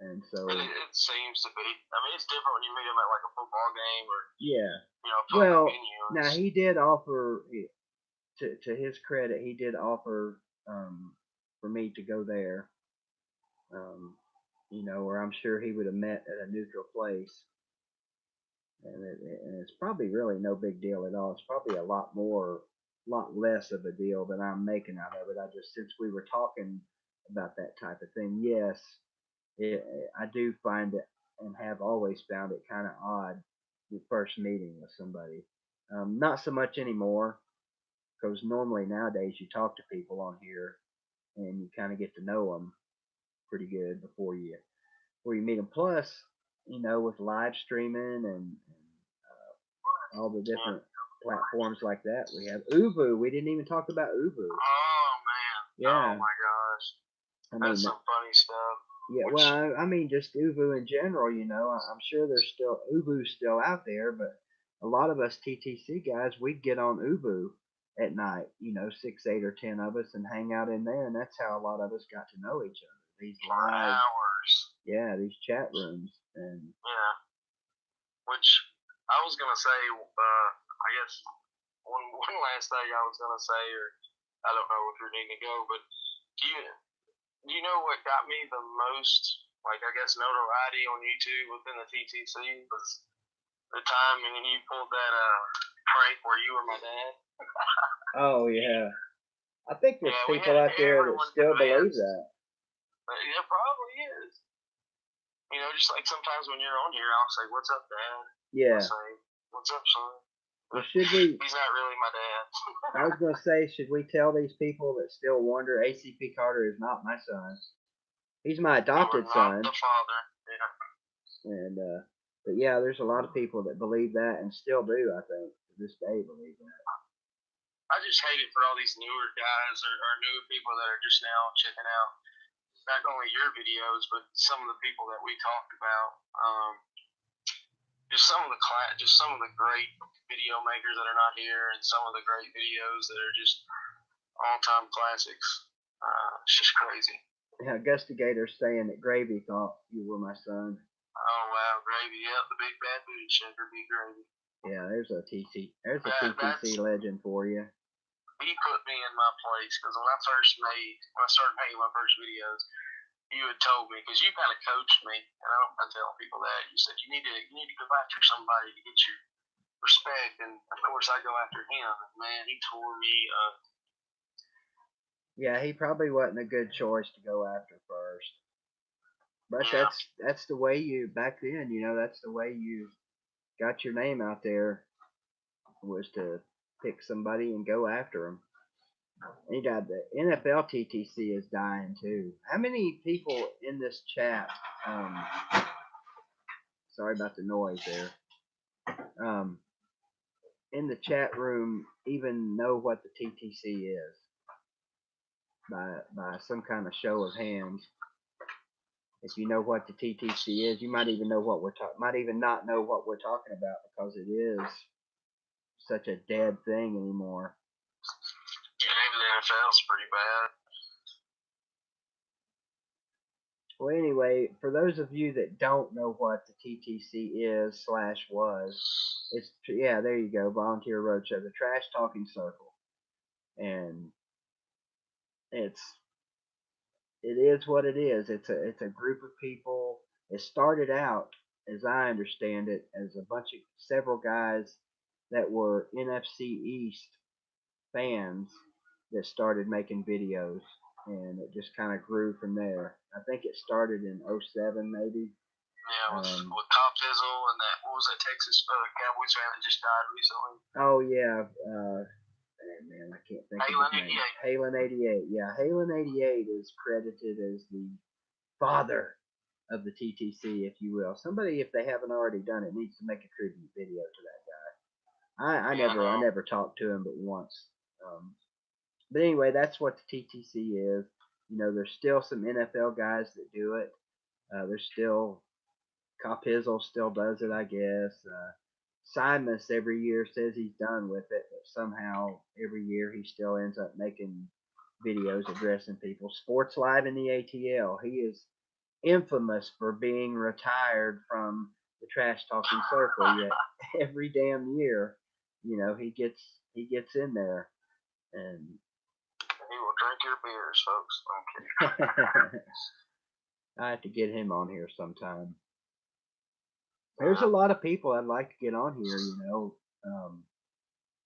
and so It seems to be. I mean, it's different when you meet him at like a football game or yeah. Well, now he did offer, to his credit, he did offer for me to go there. Or I'm sure he would have met at a neutral place, and it's probably really no big deal at all. It's probably a lot less of a deal than I'm making out of it. Since we were talking about that type of thing, yes, I do find it and have always found it kind of odd the first meeting with somebody. Not so much anymore because normally nowadays you talk to people on here and you kind of get to know them pretty good before you meet them. Plus, with live streaming and all the different platforms like that, we have Uvu. We didn't even talk about Uvu. Oh man! Yeah. Oh my gosh! That's some funny stuff. Yeah, well, I mean, just Uvu in general. I'm sure there's still Uvu's still out there, but a lot of us TTC guys, we'd get on Uvu at night. 6, 8, or 10 of us, and hang out in there, and that's how a lot of us got to know each other. These live hours. Yeah, these chat rooms, and yeah. Which I was gonna say, I guess one last thing I was gonna say, or I don't know if you're needing to go, but do you know what got me the most, like, I guess, notoriety on YouTube within the TTC was the time when you pulled that prank where you were my dad. Oh yeah, I think there's people out there that still believe that. It probably is. Just like sometimes when you're on here, I'll say, "What's up, Dad?" Yeah. I'll say, "What's up, son?" Well, should we? He's not really my dad. I was gonna say, should we tell these people that still wonder ACP Carter is not my son? He's my adopted son. The father. Yeah. And but yeah, there's a lot of people that believe that and still do. I think to this day believe that. I just hate it for all these newer guys or newer people that are just now checking out not only your videos but some of the people that we talked about. Just some of the great video makers that are not here, and some of the great videos that are just all-time classics. It's just crazy. Yeah, Gustigator's saying that Gravy thought you were my son. Oh wow, Gravy! Yep, the big bad booty shaker, be Gravy. Yeah, there's a TTC legend for you. He put me in my place because when I started making my first videos, you had told me, because you kind of coached me, and I don't mind telling people that. You said you need to go after somebody to get your respect, and of course I go after him. And man, he tore me up. Yeah, he probably wasn't a good choice to go after first. But that's the way back then, that's the way you got your name out there, was to pick somebody and go after them. And the NFL TTC is dying too. How many people in this chat? Sorry about the noise there. In the chat room, even know what the TTC is by some kind of show of hands. If you know what the TTC is, you might even know what we're talking. Might even not know what we're talking about because it is such a dead thing anymore. Yeah, the NFL's pretty bad. Well, anyway, for those of you that don't know what the TTC is / was, it's there you go, Volunteer Roadshow, the Trash Talking Circle, and it is what it is. It's a group of people. It started out, as I understand it, as several guys that were NFC East fans that started making videos, and it just kind of grew from there. I think it started in 07 maybe. Yeah, with Cop Fizzle and that, what was that Texas Cowboys fan that just died recently? Oh yeah, man, I can't think of his name. Halen 88. Yeah, Halen 88 is credited as the father of the TTC, if you will. Somebody, if they haven't already done it, needs to make a tribute video to that guy. I never talked to him but once. But anyway, that's what the TTC is. You know, there's still some NFL guys that do it. There's still Copizzle still does it, I guess. Simus every year says he's done with it, but somehow every year he still ends up making videos addressing people. Sports Live in the ATL. He is infamous for being retired from the trash talking circle. Yet every damn year, you know, he gets in there, and he will drink your beers, folks. Okay. I have to get him on here sometime. There's a lot of people I'd like to get on here, you know.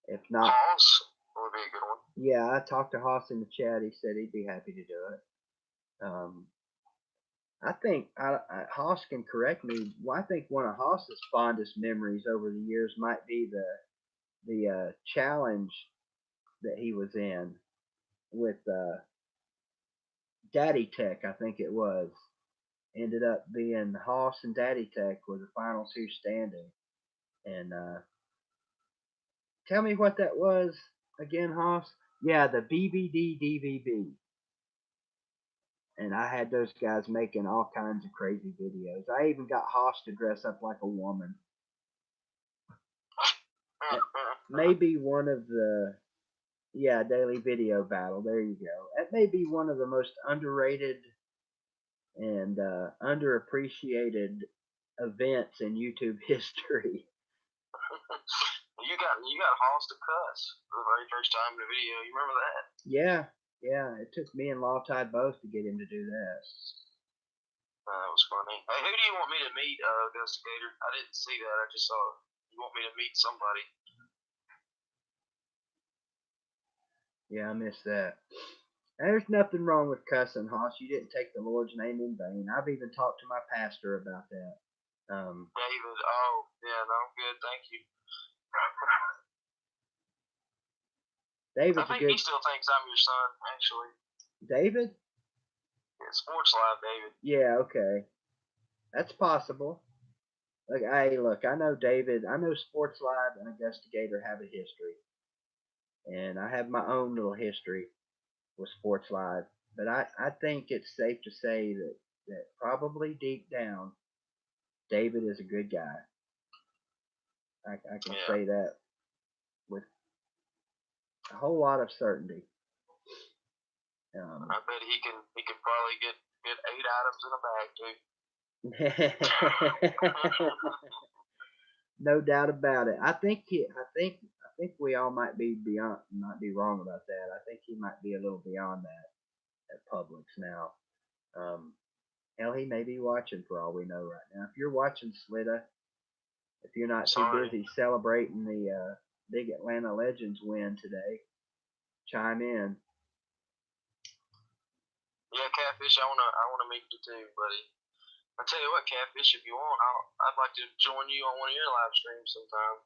If not, Hoss would be a good one. Yeah, I talked to Hoss in the chat. He said he'd be happy to do it. I think Hoss can correct me. Well, I think one of Hoss's fondest memories over the years might be the challenge that he was in with Daddy Tech. I think it was. Ended up being Hoss and Daddy Tech were the final two standing. And tell me what that was again, Hoss. Yeah, the BVD DVB. And I had those guys making all kinds of crazy videos. I even got Hoss to dress up like a woman. Maybe one of the daily video battle. There you go. That may be one of the most underrated and underappreciated events in YouTube history. You got Hoss to cuss for the very first time in the video. You remember that? Yeah. It took me and Lawtide both to get him to do that. That was funny. Hey, who do you want me to meet, Investigator? I didn't see that. I just saw you want me to meet somebody. Yeah, I missed that. There's nothing wrong with cussing, Hoss. You didn't take the Lord's name in vain. I've even talked to my pastor about that. David, oh, yeah, no, good, thank you. David's I think he still thinks I'm your son, actually. David? Yeah, Sports Live, David. Yeah, okay. That's possible. Look, I know David. I know Sports Live and Augusta Gator have a history. And I have my own little history with Sports Live. But I think it's safe to say that probably deep down, David is a good guy. I can say that with a whole lot of certainty. I bet he can probably get 8 items in a bag too. No doubt about it. I think we all might be wrong about that. I think he might be a little beyond that at Publix now. Hell, he may be watching for all we know right now. If you're watching, Slitta, if you're not too busy celebrating the big Atlanta Legends win today, chime in. Yeah, Catfish, I wanna meet you too, buddy. I tell you what, Catfish, if you want, I'd like to join you on one of your live streams sometime.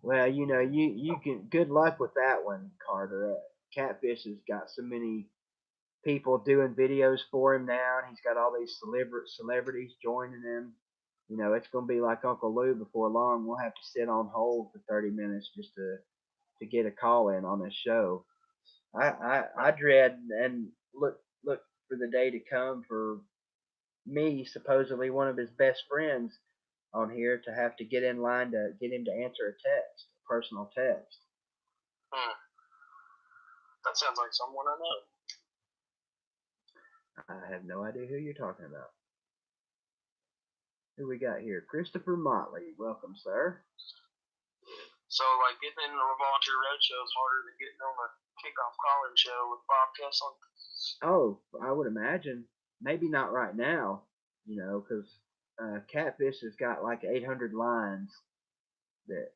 Well, you know, you can. Good luck with that one, Carter. Catfish has got so many people doing videos for him now, and he's got all these celebrities joining him. You know, it's going to be like Uncle Lou before long. We'll have to sit on hold for 30 minutes just to get a call in on this show. I dread and look for the day to come for me, supposedly one of his best friends, on here to have to get in line to get him to answer a text, a personal text. That sounds like someone I know. I have no idea who you're talking about. Who we got here? Christopher Motley. Welcome, sir. So, like, getting in the Volunteer Roadshow is harder than getting on the kickoff calling show with Bob Kessler? Oh, I would imagine. Maybe not right now, because Catfish has got like 800 lines that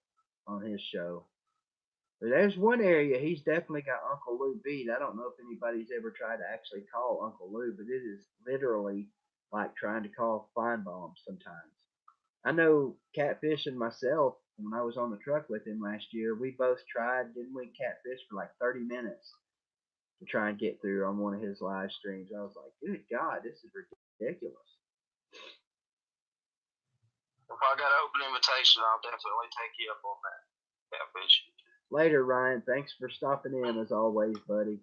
on his show. But there's one area he's definitely got Uncle Lou beat. I don't know if anybody's ever tried to actually call Uncle Lou, but it is literally like trying to call Feinbaum sometimes. I know Catfish and myself, when I was on the truck with him last year, we both tried, didn't we, Catfish for like 30 minutes to try and get through on one of his live streams. I was like, good God, this is ridiculous. If I got an open invitation, I'll definitely take you up on that, Catfish. Later, Ryan. Thanks for stopping in as always, buddy.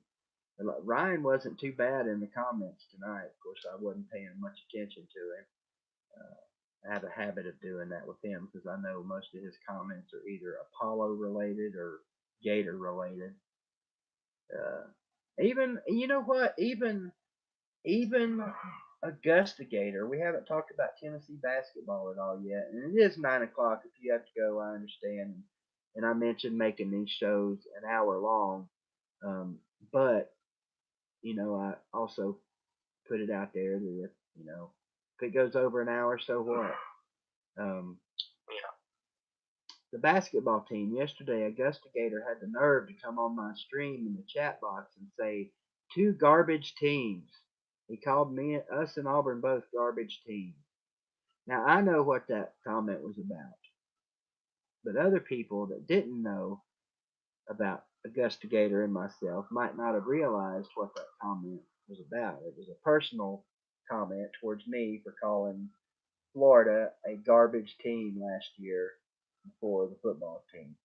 Ryan wasn't too bad in the comments tonight. Of course, I wasn't paying much attention to him. I have a habit of doing that with him because I know most of his comments are either Apollo related or Gator related. Even you know what? Even Augusta Gator. We haven't talked about Tennessee basketball at all yet, and it is 9 o'clock. If you have to go, I understand. And I mentioned making these shows an hour long, but I also put it out there that if it goes over an hour, so what? Yeah. The basketball team yesterday, Augusta Gator had the nerve to come on my stream in the chat box and say, two garbage teams. He called us and Auburn both garbage teams. Now, I know what that comment was about. But other people that didn't know about Augusta Gator and myself might not have realized what that comment was about. It was a personal comment towards me for calling Florida a garbage team last year before the football game.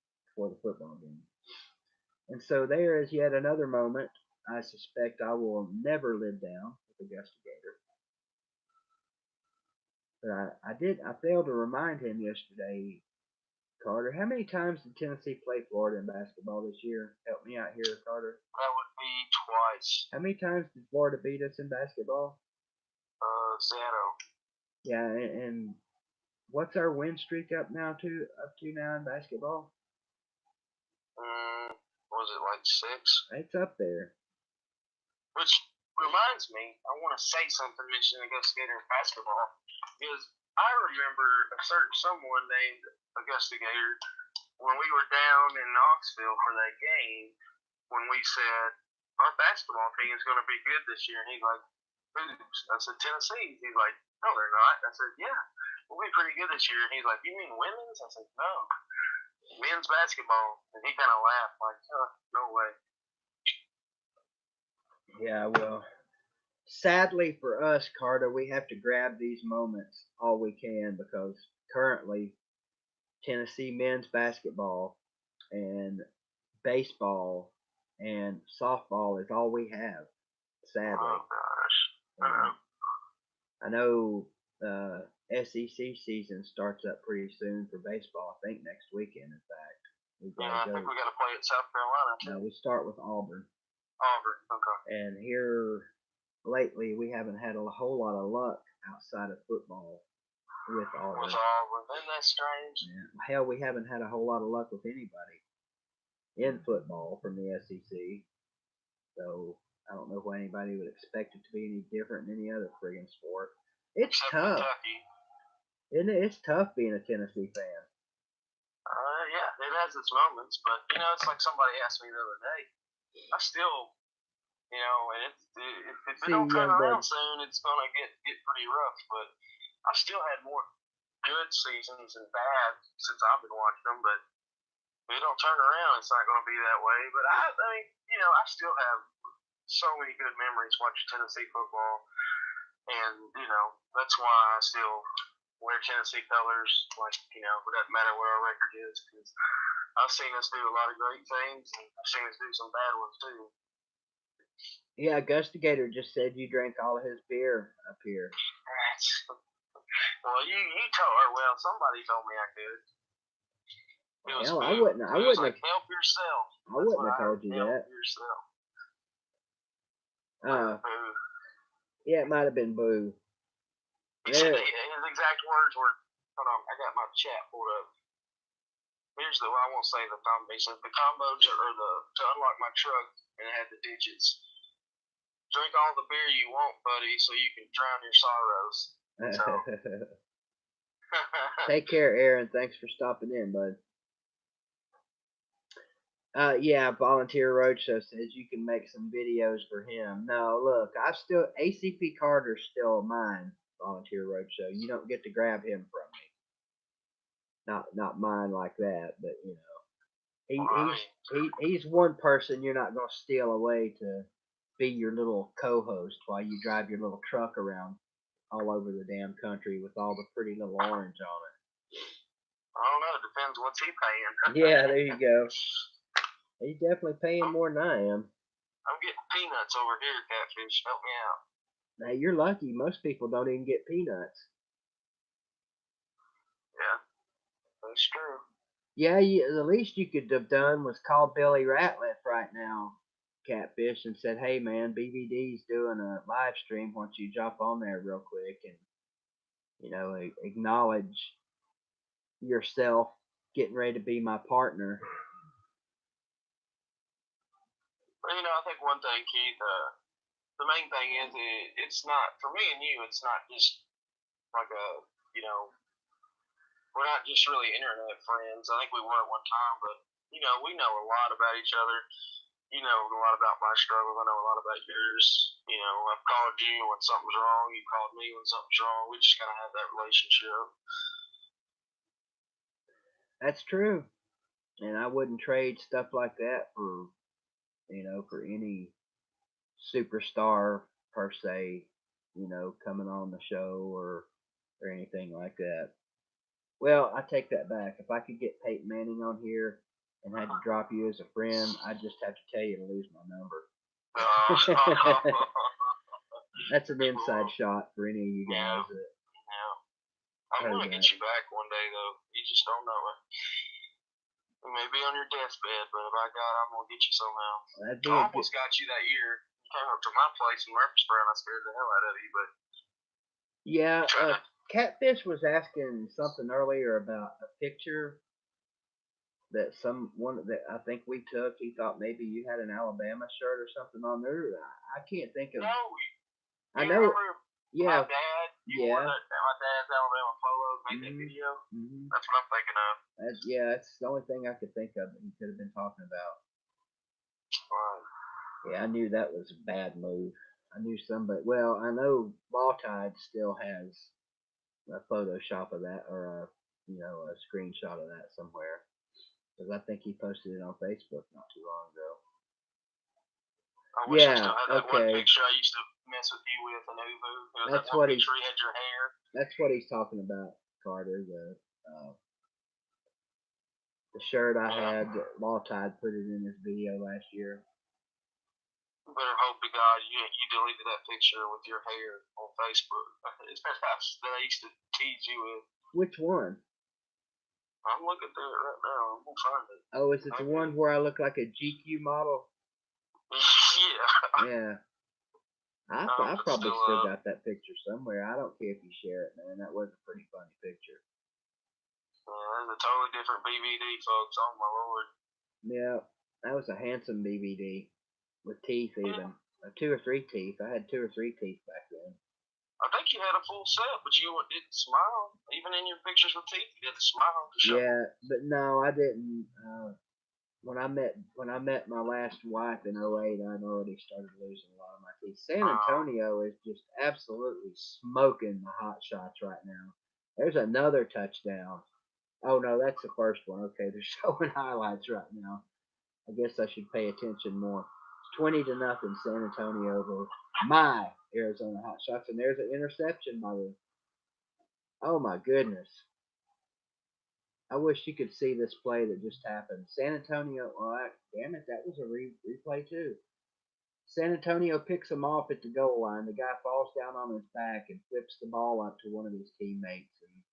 And so there is yet another moment I suspect I will never live down with Augusta Gator. But I failed to remind him yesterday, Carter. How many times did Tennessee play Florida in basketball this year? Help me out here, Carter. That would be twice. How many times did Florida beat us in basketball? 0. Yeah, and what's our win streak up to now in basketball? Was it like 6? It's up there. Which reminds me, I want to say something mentioning Augusta Gator basketball, because I remember a certain someone named Augusta Gator when we were down in Knoxville for that game, when we said our basketball team is going to be good this year, and he's like, who's? I said, Tennessee. He's like, no, they're not. I said, yeah, we'll be pretty good this year. And he's like, you mean women's? I said, no, men's basketball. And he kind of laughed like, no way. Yeah, well, sadly for us, Carter, we have to grab these moments all we can because currently Tennessee men's basketball and baseball and softball is all we have, sadly. Oh, gosh. I know SEC season starts up pretty soon for baseball. I think next weekend, in fact. I think we got to play at South Carolina, too. No, we start with Auburn. Auburn, okay. And here lately, we haven't had a whole lot of luck outside of football with Auburn. Isn't that strange? Yeah. Hell, we haven't had a whole lot of luck with anybody in football from the SEC. So I don't know why anybody would expect it to be any different than any other friggin' sport. It's tough. Kentucky. Isn't it? It's tough being a Tennessee fan. Yeah, it has its moments, but it's like somebody asked me the other day. I still, and if it don't turn around soon, it's gonna get pretty rough. But I still had more good seasons and bad since I've been watching them. But if it don't turn around, it's not gonna be that way. But I mean, I still have so many good memories watching Tennessee football, and that's why I still wear Tennessee colors. Like it doesn't matter what our record is, because I've seen us do a lot of great things, and I've seen us do some bad ones too. Yeah, Gustigator just said you drank all of his beer up here. Well, you told her. Well, somebody told me I could. Hell, I wouldn't like, have. Help yourself. I wouldn't have told you that. Help yourself. Yeah, it might have been Boo. He said his exact words were, "Hold on, I got my chat pulled up. Here's the. Well, I won't say the combo. He said the combo to unlock my truck, and it had the digits. Drink all the beer you want, buddy, so you can drown your sorrows." So. Take care, Aaron. Thanks for stopping in, bud. Yeah, Volunteer Roadshow says you can make some videos for him. No, look, ACP Carter's still mine. Volunteer Roadshow. You don't get to grab him from me. Not mine like that, but you know, he's one person you're not gonna steal away to be your little co-host while you drive your little truck around all over the damn country with all the pretty little orange on it. I don't know. It depends what's he paying. Yeah, there you go. He's definitely paying more than I am. I'm getting peanuts over here, Catfish. Help me out. Now, you're lucky. Most people don't even get peanuts. Yeah, that's true. Yeah, the least you could have done was call Billy Ratliff right now, Catfish, and said, "Hey, man, BVD's doing a live stream. Why don't you jump on there real quick and, you know, acknowledge yourself getting ready to be my partner." Well, you know, I think one thing, Keith, the main thing is it's not, for me and you, it's not just like you know, we're not just really internet friends. I think we were at one time, but, you know, we know a lot about each other. You know a lot about my struggles. I know a lot about yours. You know, I've called you when something's wrong. You called me when something's wrong. We just kind of have that relationship. That's true. And I wouldn't trade stuff like that for, you know, for any superstar per se, you know, coming on the show or anything like that. Well, I take that back. If I could get Peyton Manning on here and had to drop you as a friend, I'd just have to tell you to lose my number. That's an inside shot for any of you guys. Yeah. I'm going to get you back one day, though. You just don't know it. You may be on your deathbed, but by God, I'm going to get you somehow. I almost got you that year. You came up to my place in Murfreesboro, and I scared the hell out of you, but... Yeah, Catfish was asking something earlier about a picture that that I think we took. He thought maybe you had an Alabama shirt or something on there. I can't think of... No, I know... Yeah. My dad, wore my dad's Alabama polo, made that video. That's what I'm thinking of. That's the only thing I could think of that he could have been talking about. Yeah, I knew that was a bad move. I knew somebody. Well, I know Law Tide still has a Photoshop of that, or a screenshot of that somewhere, because I think he posted it on Facebook not too long ago. I wish I still had that one picture I used to mess with you with in Uvu. That's what picture he had your hair. That's what he's talking about, Carter. The shirt I had, Law Tide put it in his video last year. You better hope to God you deleted that picture with your hair on Facebook. It's that I used to tease you with. Which one? I'm looking through it right now. I'm gonna find it. Oh, is it the one where I look like a GQ model? Yeah. Yeah. I probably still got that picture somewhere. I don't care if you share it, man. That was a pretty funny picture. Yeah, that's a totally different BVD, folks. Oh my lord. Yeah, that was a handsome BVD with teeth even. 2 or 3 teeth. I had 2 or 3 teeth back then. I think you had a full set, but you didn't smile. Even in your pictures with teeth, you didn't smile. Yeah, but no, I didn't. When I met my last wife in 08, I'd already started losing a lot of my teeth. San Antonio is just absolutely smoking the HOTSHOTS right now. There's another touchdown. Oh no, that's the first one. Okay, they're showing highlights right now. I guess I should pay attention more. It's 20-0 San Antonio over my Arizona HOTSHOTS, and there's an interception by the... Oh my goodness. I wish you could see this play that just happened. San Antonio, damn it, that was a replay too. San Antonio picks him off at the goal line. The guy falls down on his back and flips the ball up to one of his teammates, and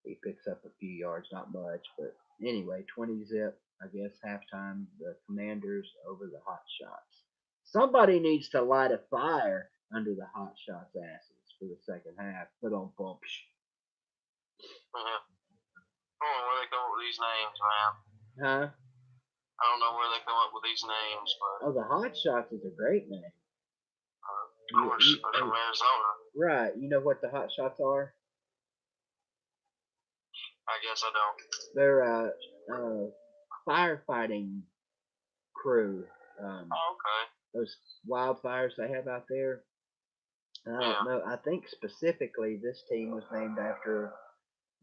he picks up a few yards, not much, but anyway, 20-zip. I guess halftime. The Commanders over the HOTSHOTS. Somebody needs to light a fire under the HOTSHOTS asses for the second half. Put on bumps. I don't know where they come up with these names, man. Huh? I don't know where they come up with these names, but Oh, the HOTSHOTS is a great name. of course, they're from Arizona. Right. You know what the HOTSHOTS are? I guess I don't. They're a firefighting crew. Okay. Those wildfires they have out there. I don't know. I think specifically this team was named after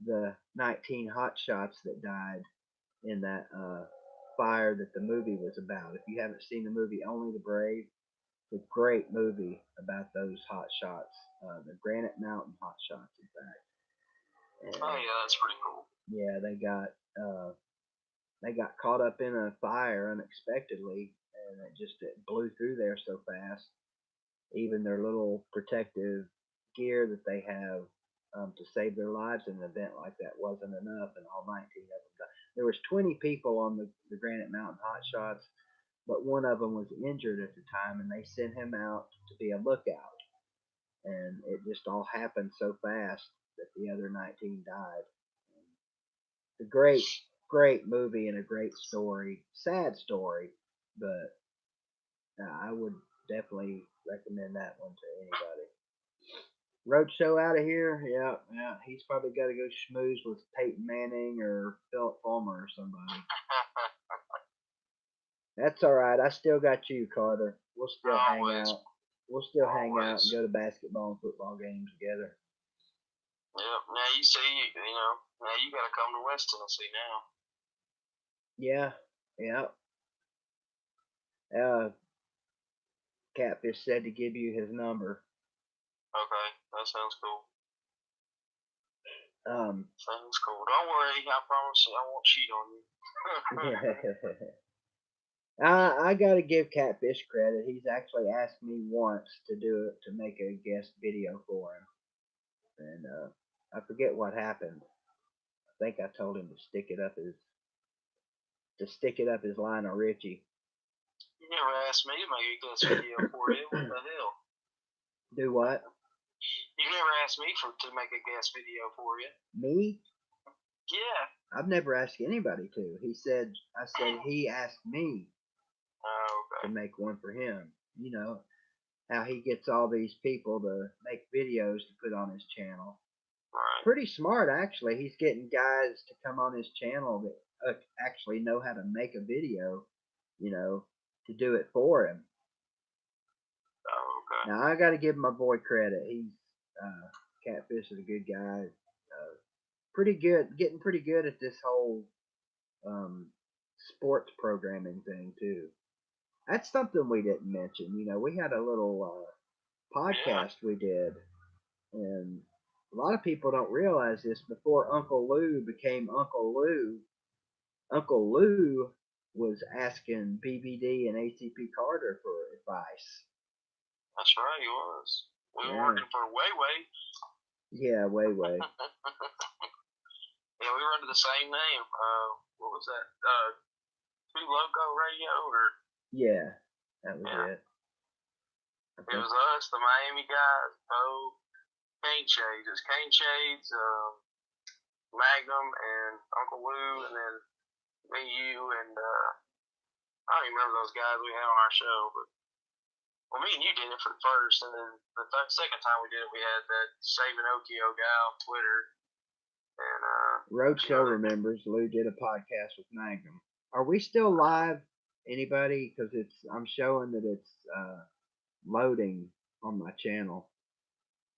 the 19 hotshots that died in that fire that the movie was about. If you haven't seen the movie Only the Brave, it's a great movie about those hotshots, the Granite Mountain hotshots, in fact. And, oh yeah, that's pretty cool. Yeah, they got caught up in a fire unexpectedly, and it blew through there so fast. Even their little protective gear that they have to save their lives in an event like that wasn't enough, and all 19 of them died. There was 20 people on the Granite Mountain hotshots, but one of them was injured at the time, and they sent him out to be a lookout. And it just all happened so fast that the other 19 died. It's a great, great movie and a great story. Sad story, but I would definitely recommend that one to anybody. Roadshow out of here. Yeah. He's probably got to go schmooze with Peyton Manning or Philip Fulmer or somebody. That's all right. I still got you, Carter. We'll still hang out. We'll still hang out and go to basketball and football games together. Yep. Now you see, now you got to come to West Tennessee now. Yeah. Catfish said to give you his number. Okay, that sounds cool. Sounds cool. Don't worry, I promise I won't cheat on you. I gotta give Catfish credit. He's actually asked me once to do it, to make a guest video for him, and I forget what happened. I think I told him to stick it up his Lionel Richie. You never asked me to make a guest video for you. What the hell? Do what? You never asked me to make a guest video for you. Me? Yeah. I've never asked anybody to. I said he asked me to make one for him. You know how he gets all these people to make videos to put on his channel. Right. Pretty smart, actually. He's getting guys to come on his channel that actually know how to make a video, to do it for him. Oh, okay. Now, I got to give my boy credit. Catfish is a good guy. Pretty good, getting pretty good at this whole sports programming thing, too. That's something we didn't mention. We had a little podcast we did, and a lot of people don't realize this. Before Uncle Lou became Uncle Lou was asking BVD and ACP Carter for advice. That's right, he was. We were working for Way. Yeah, Way. Yeah, we were under the same name. What was that? Two Loco Radio, or? Yeah, that was it. It was us, the Miami guys, Bo, Cane Shades. It was Cane Shades, Magnum, and Uncle Lou, and then me, you, and I don't even remember those guys we had on our show, but me and you did it for the first, and then the second time we did it, we had that Saving Okio guy on Twitter. And Roadshow remembers Lou did a podcast with Magnum. Are we still live? Anybody? Because I'm showing that it's loading on my channel.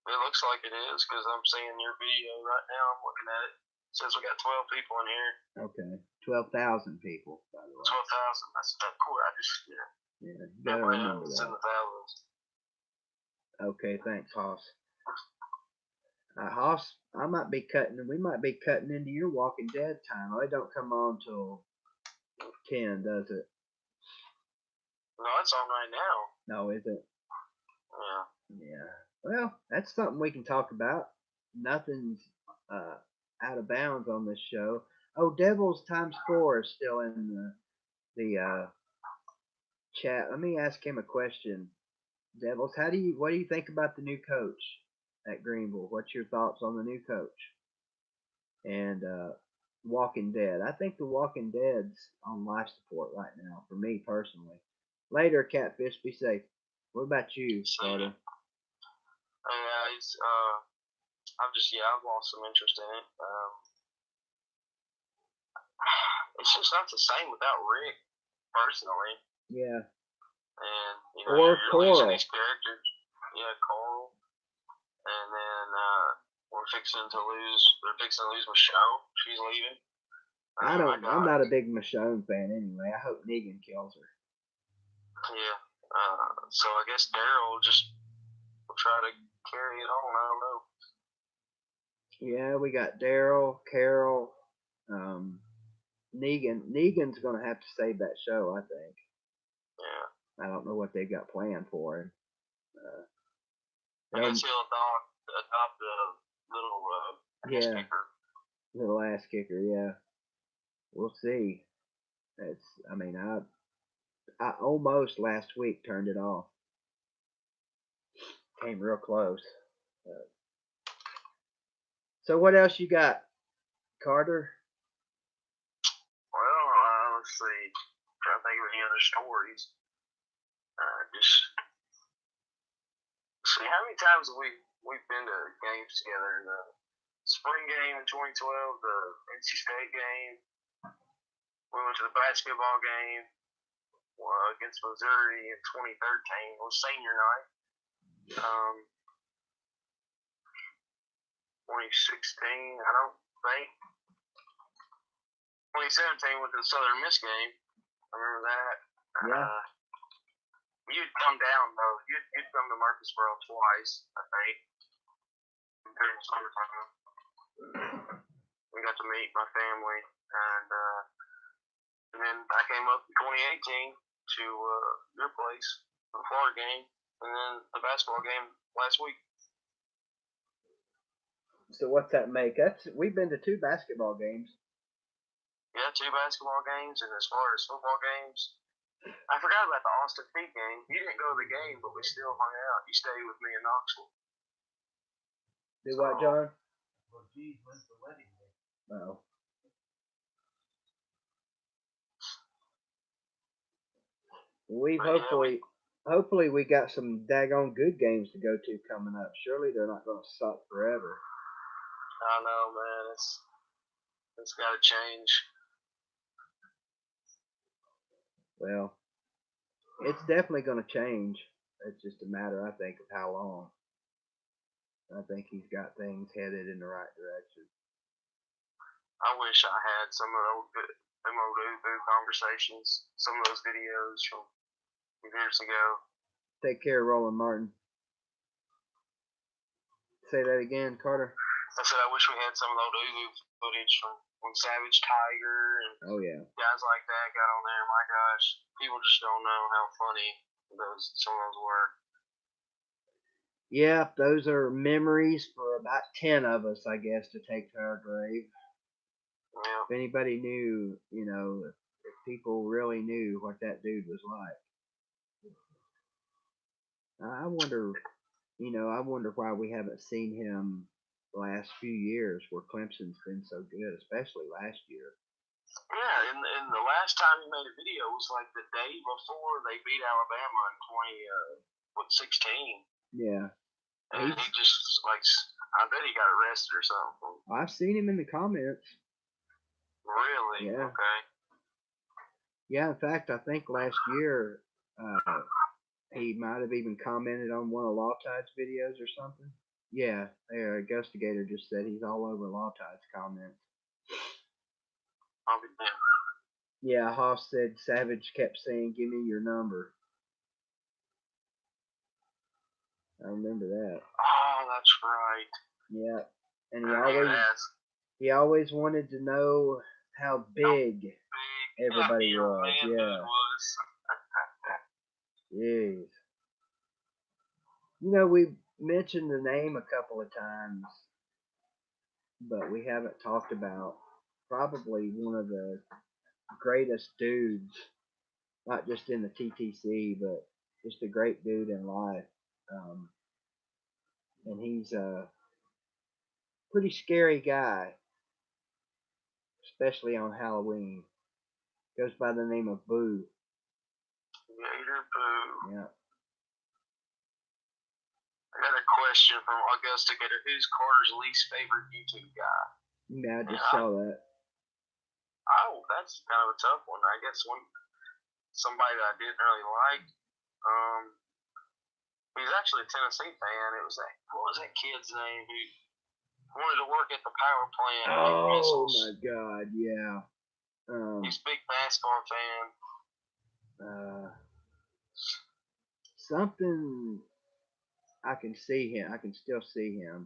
It looks like it is, because I'm seeing your video right now. I'm looking at it. It says we got 12 people in here. Okay, 12,000 people, by the way. 12,000. That's cool. Yeah, you gotta remember it's that. in the thousands. Okay, thanks, Hoss. Hoss, we might be cutting into your Walking Dead time. Oh, it don't come on till 10, does it? No, it's on right now. No, is it? Yeah. Yeah. Well, that's something we can talk about. Nothing's out of bounds on this show. Oh, Devil's time score is still in the chat. Let me ask him a question. Devils, what do you think about the new coach at Greenville? What's your thoughts on the new coach? And Walking Dead. I think the Walking Dead's on life support right now, for me personally. Later, Catfish, be safe. What about you, Carter? Yeah, I've lost some interest in it. It's just not the same without Rick, personally. Yeah. And or you're Coral. losing these characters. Yeah, Coral. And then they're fixing to lose Michelle. She's leaving. I'm not a big Michonne fan anyway. I hope Negan kills her. Yeah. So I guess Daryl just will try to carry it on. I don't know. Yeah, we got Daryl, Carol, Negan. Negan's gonna have to save that show, I think. Yeah. I don't know what they got planned for him. I guess he'll adopt a little ass kicker. Little ass kicker, yeah. We'll see. I almost last week turned it off. Came real close. So what else you got, Carter? Well, let's see. Trying to think of any other stories. See, how many times have we've been to games together? The spring game in 2012, the NC State game. We went to the basketball game against Missouri in 2013. It was senior night. 2016, I don't think. 2017 with the Southern Miss game. I remember that. Yeah. You'd come down though. You'd come to Murfreesboro twice, I think. During the summertime. We got to meet my family, and then I came up in 2018 to your place for the Florida game, and then the basketball game last week. So what's that make? We've been to 2 basketball games. Yeah, 2 basketball games, and as far as football games, I forgot about the Austin Peay game. You didn't go to the game, but we still hung out. You stayed with me in Knoxville. Do what, John? Well, geez, when's the wedding day? Oh. Hopefully we got some daggone good games to go to coming up. Surely they're not going to suck forever. I know, man. It's got to change. Well, it's definitely going to change. It's just a matter, I think, of how long. I think he's got things headed in the right direction. I wish I had some of them old conversations, some of those videos from years ago. Take care, Roland Martin. Say that again, Carter. I said I wish we had some of the old footage from when Savage Tiger and guys like that got on there. My gosh, people just don't know how funny some of those were. Yeah, those are memories for about 10 of us, I guess, to take to our grave. Yeah. If anybody knew, if people really knew what that dude was like. I wonder why we haven't seen him the last few years where Clemson's been so good, especially last year. Yeah, and the last time he made a video was like the day before they beat Alabama in 2016. Yeah. And he just, I bet he got arrested or something. I've seen him in the comments. Really? Yeah. Okay. Yeah, in fact, I think last year he might have even commented on one of Law Tide's videos or something. Yeah, Gustigator just said he's all over Law Tide's comments. I'll be there. Yeah, Hoss said Savage kept saying, "Give me your number." I remember that. Oh, that's right. Yeah, and he always wanted to know how big everybody was. Yeah. Jeez. You know, we've mentioned the name a couple of times, but we haven't talked about probably one of the greatest dudes, not just in the TTC, but just a great dude in life. Um, and he's a pretty scary guy, especially on Halloween. Goes by the name of Boo. Gator Boo. Yeah. I got a question from Augusta Gator. Who's Carter's least favorite YouTube guy? Yeah, I just saw that. Oh, that's kind of a tough one. I guess somebody that I didn't really like. He's actually a Tennessee fan. What was that kid's name who wanted to work at the power plant? Oh my God, yeah. He's a big NASCAR fan. Something I can see him. I can still see him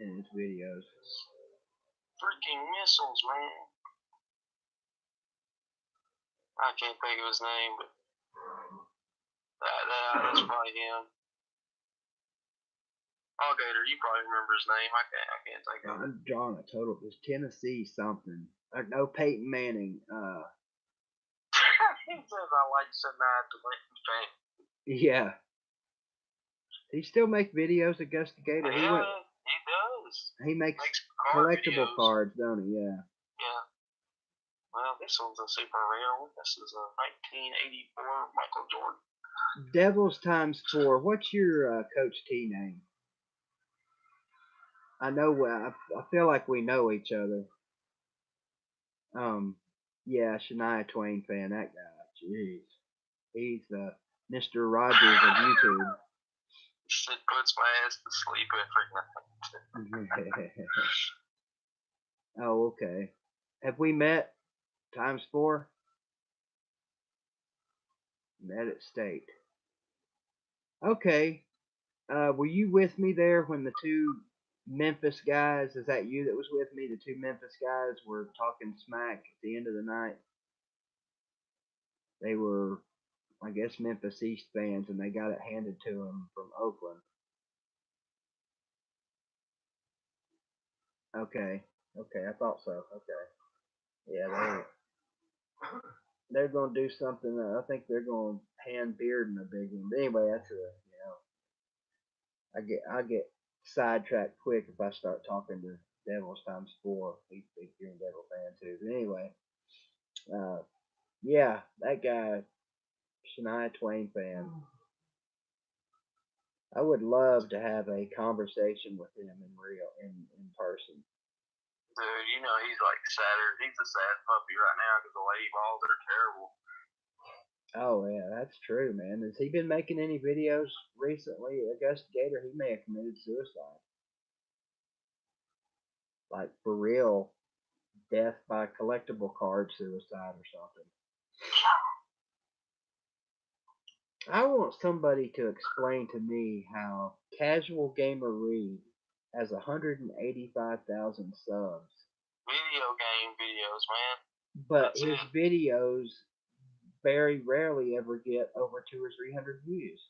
in his videos. Freaking missiles, man. I can't think of his name, but that's probably him. Oh, Gator, you probably remember his name. I can't think of it. I'm drawing a total. It's Tennessee something. No, Peyton Manning. He says I like Shania Twain. Yeah. He still make videos, Augusta Gator. Yeah, he does. He makes collectible videos. Cards, don't he? Yeah. Yeah. Well, this one's a super rare one. This is a 1984 Michael Jordan. Devils times 4. What's your Coach T name? I know. I feel like we know each other. Yeah, Shania Twain fan. That guy. Jeez. He's Mr. Rogers of YouTube. Shit puts my ass to sleep every night. Oh, okay. Have we met times 4? Met at State. Okay. Were you with me there when the two Memphis guys, is that you that was with me? The two Memphis guys were talking smack at the end of the night. They were, I guess, Memphis East fans, and they got it handed to them from Oakland. Okay. Okay, I thought so. Okay. Yeah, they're gonna do something. I think they're gonna hand Bearden a big one. But anyway, that's I get sidetracked quick if I start talking to Devils times 4. He's a big Green Devil fan too. But anyway, yeah, that guy, Shania Twain fan. I would love to have a conversation with him in person. Dude, you know he's like sadder. He's a sad puppy right now because the lady balls are terrible. Oh yeah, that's true, man. Has he been making any videos recently? Augusta Gator, he may have committed suicide. Like for real, death by collectible card suicide or something. I want somebody to explain to me how Casual Gamer Reed has 185,000 subs. Video game videos, man. But his videos very rarely ever get over 200 or 300 views.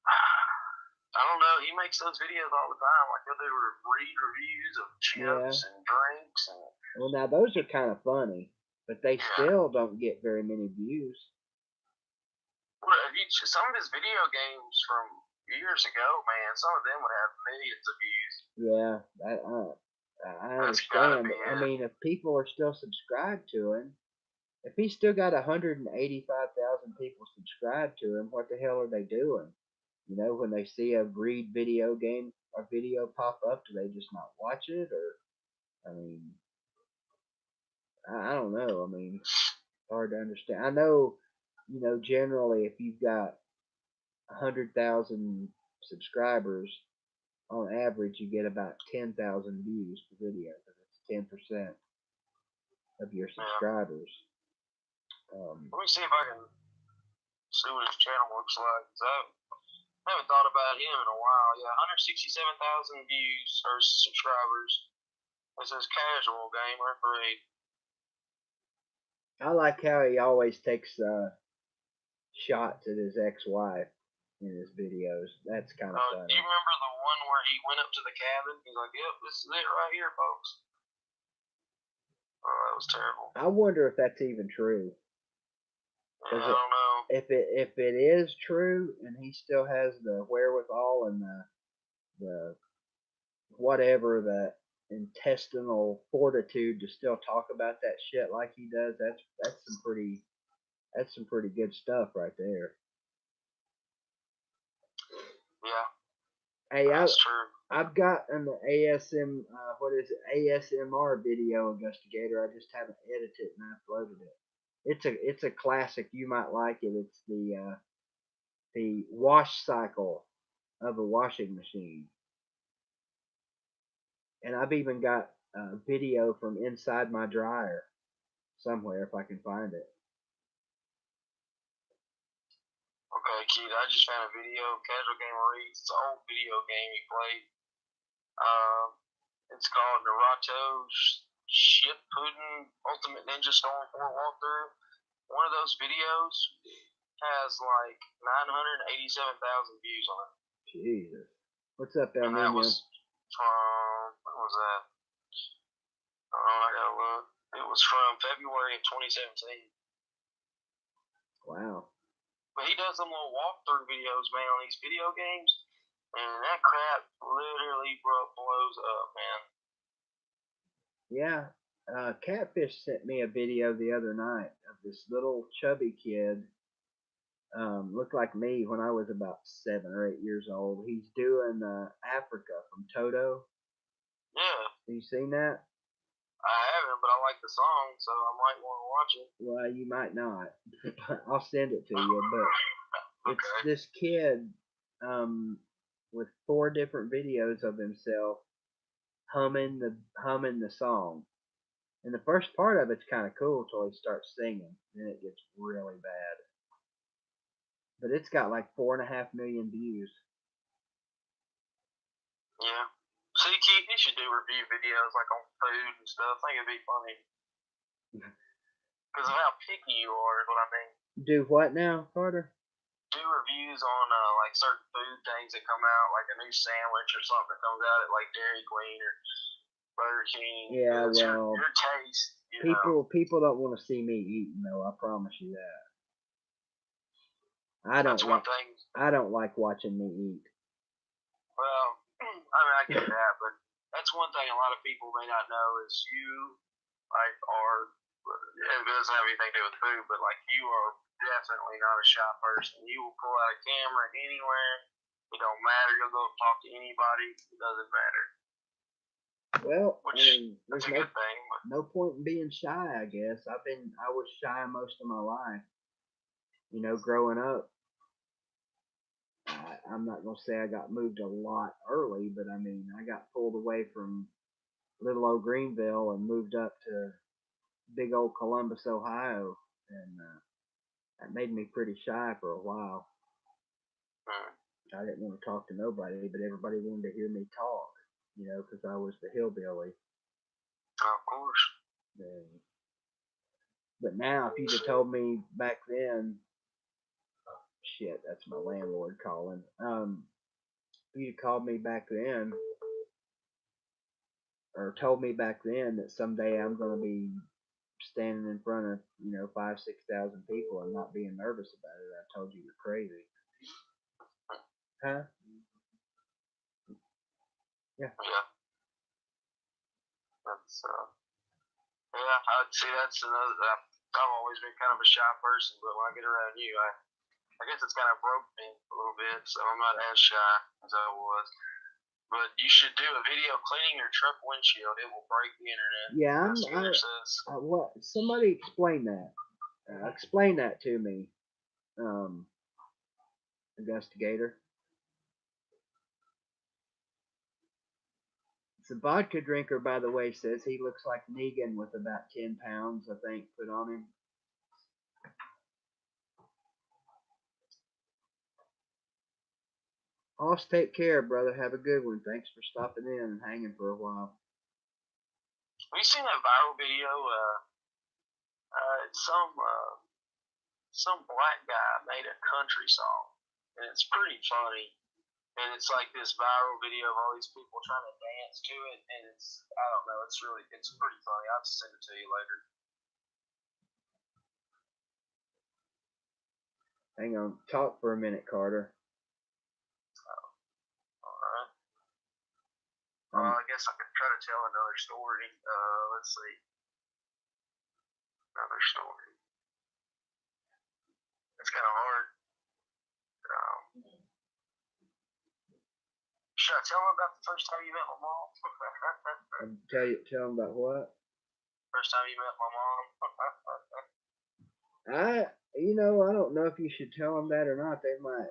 I don't know. He makes those videos all the time. Like he'll do reviews of chips and drinks. Well, now those are kind of funny, but they still don't get very many views. Well, some of his video games from years ago, man, some of them would have millions of views. Yeah, I understand. I mean, if people are still subscribed to him, if he's still got 185,000 people subscribed to him, what the hell are they doing? You know, when they see a Breed video game or video pop up, do they just not watch it? Or, I mean, I don't know. I mean, hard to understand. I know, you know, generally if you've got 100,000 subscribers, on average you get about 10,000 views per video. It's 10% of your subscribers. Let me see if I can see what his channel looks like. I haven't thought about him in a while. Yeah, 167,000 views or subscribers. This is Casual Gamer Reed. I like how he always takes shots at his ex-wife. in his videos. That's kind of Do funny. you remember the one where he went up to the cabin? He's like, "Yep, this is it right here, folks." Oh, that was terrible. I wonder if that's even true. Yeah, I don't know. If it is true, and he still has the wherewithal and the whatever, the intestinal fortitude to still talk about that shit like he does, that's some pretty good stuff right there. Yeah, Hey, that's true. I've got an ASMR video investigator. I just haven't edited it and uploaded it. It's a classic. You might like it. It's the wash cycle of a washing machine. And I've even got a video from inside my dryer somewhere if I can find it. Okay, Keith, I just found a video. Casual Gamer Reads. It's an old video game he played. It's called Naruto Shippuden Ultimate Ninja Storm 4 Walkthrough. One of those videos has like 987,000 views on it. Jesus. What's up, El And that Nino? was from, when was that? I gotta look. It was from February of 2017. Wow. But he does some little walkthrough videos, man, on these video games. And that crap literally blows up, man. Yeah. Catfish sent me a video the other night of this little chubby kid. Looked like me when I was about 7 or 8 years old. He's doing Africa from Toto. Yeah. Have you seen that? I haven't, but I like the song, so I might want to watch it. Well, you might not. I'll send it to you. But it's Okay. this kid with 4 different videos of himself humming the song. And the first part of it's kind of cool till he starts singing. Then it gets really bad. But it's got like 4.5 million views. Yeah. See, Keith, you should do review videos like on food and stuff. I think it'd be funny. Because of how picky you are, is what I mean. Do what now, Carter? Do reviews on like certain food things that come out, like a new sandwich or something that comes out at like Dairy Queen or Burger King. Yeah, well, your taste. You know. People don't want to see me eating though. I promise you that. I don't like watching me eat. Well, I mean, I get that, but that's one thing a lot of people may not know is you are. It doesn't have anything to do with food, but like you are definitely not a shy person. You will pull out a camera anywhere. It don't matter. You'll go talk to anybody. It doesn't matter. Well, that's a good thing. No point in being shy, I guess. I was shy most of my life. You know, growing up. I'm not gonna say I got moved a lot early, but I mean I got pulled away from little old Greenville and moved up to big old Columbus, Ohio, and that made me pretty shy for a while. I didn't want to talk to nobody, but everybody wanted to hear me talk, you know, because I was the hillbilly. Of course. But now, if you'd have told me back then, shit, that's my landlord calling. If you'd have called me back then, or told me back then that someday I'm going to be standing in front of, 5,000, 6,000 people and not being nervous about it, I told you you're crazy. Huh? Yeah. Yeah. That's yeah. I'd say that's another. I've always been kind of a shy person, but when I get around you, I guess it's kind of broke me a little bit, so I'm not as shy as I was. But you should do a video cleaning your truck windshield. It will break the internet. Yeah, what? Somebody explain that. Explain that to me, investigator. The vodka drinker, by the way, says he looks like Negan with about 10 pounds, I think, put on him. Hoss, take care, brother. Have a good one. Thanks for stopping in and hanging for a while. Have you seen that viral video? Some black guy made a country song, and it's pretty funny. And it's like this viral video of all these people trying to dance to it, and I don't know, it's pretty funny. I'll send it to you later. Hang on, talk for a minute, Carter. Alright. I guess I could try to tell another story. Let's see. Another story. It's kind of hard. Should I tell them about the first time you met my mom? Tell them about what? First time you met my mom? I don't know if you should tell them that or not. They might,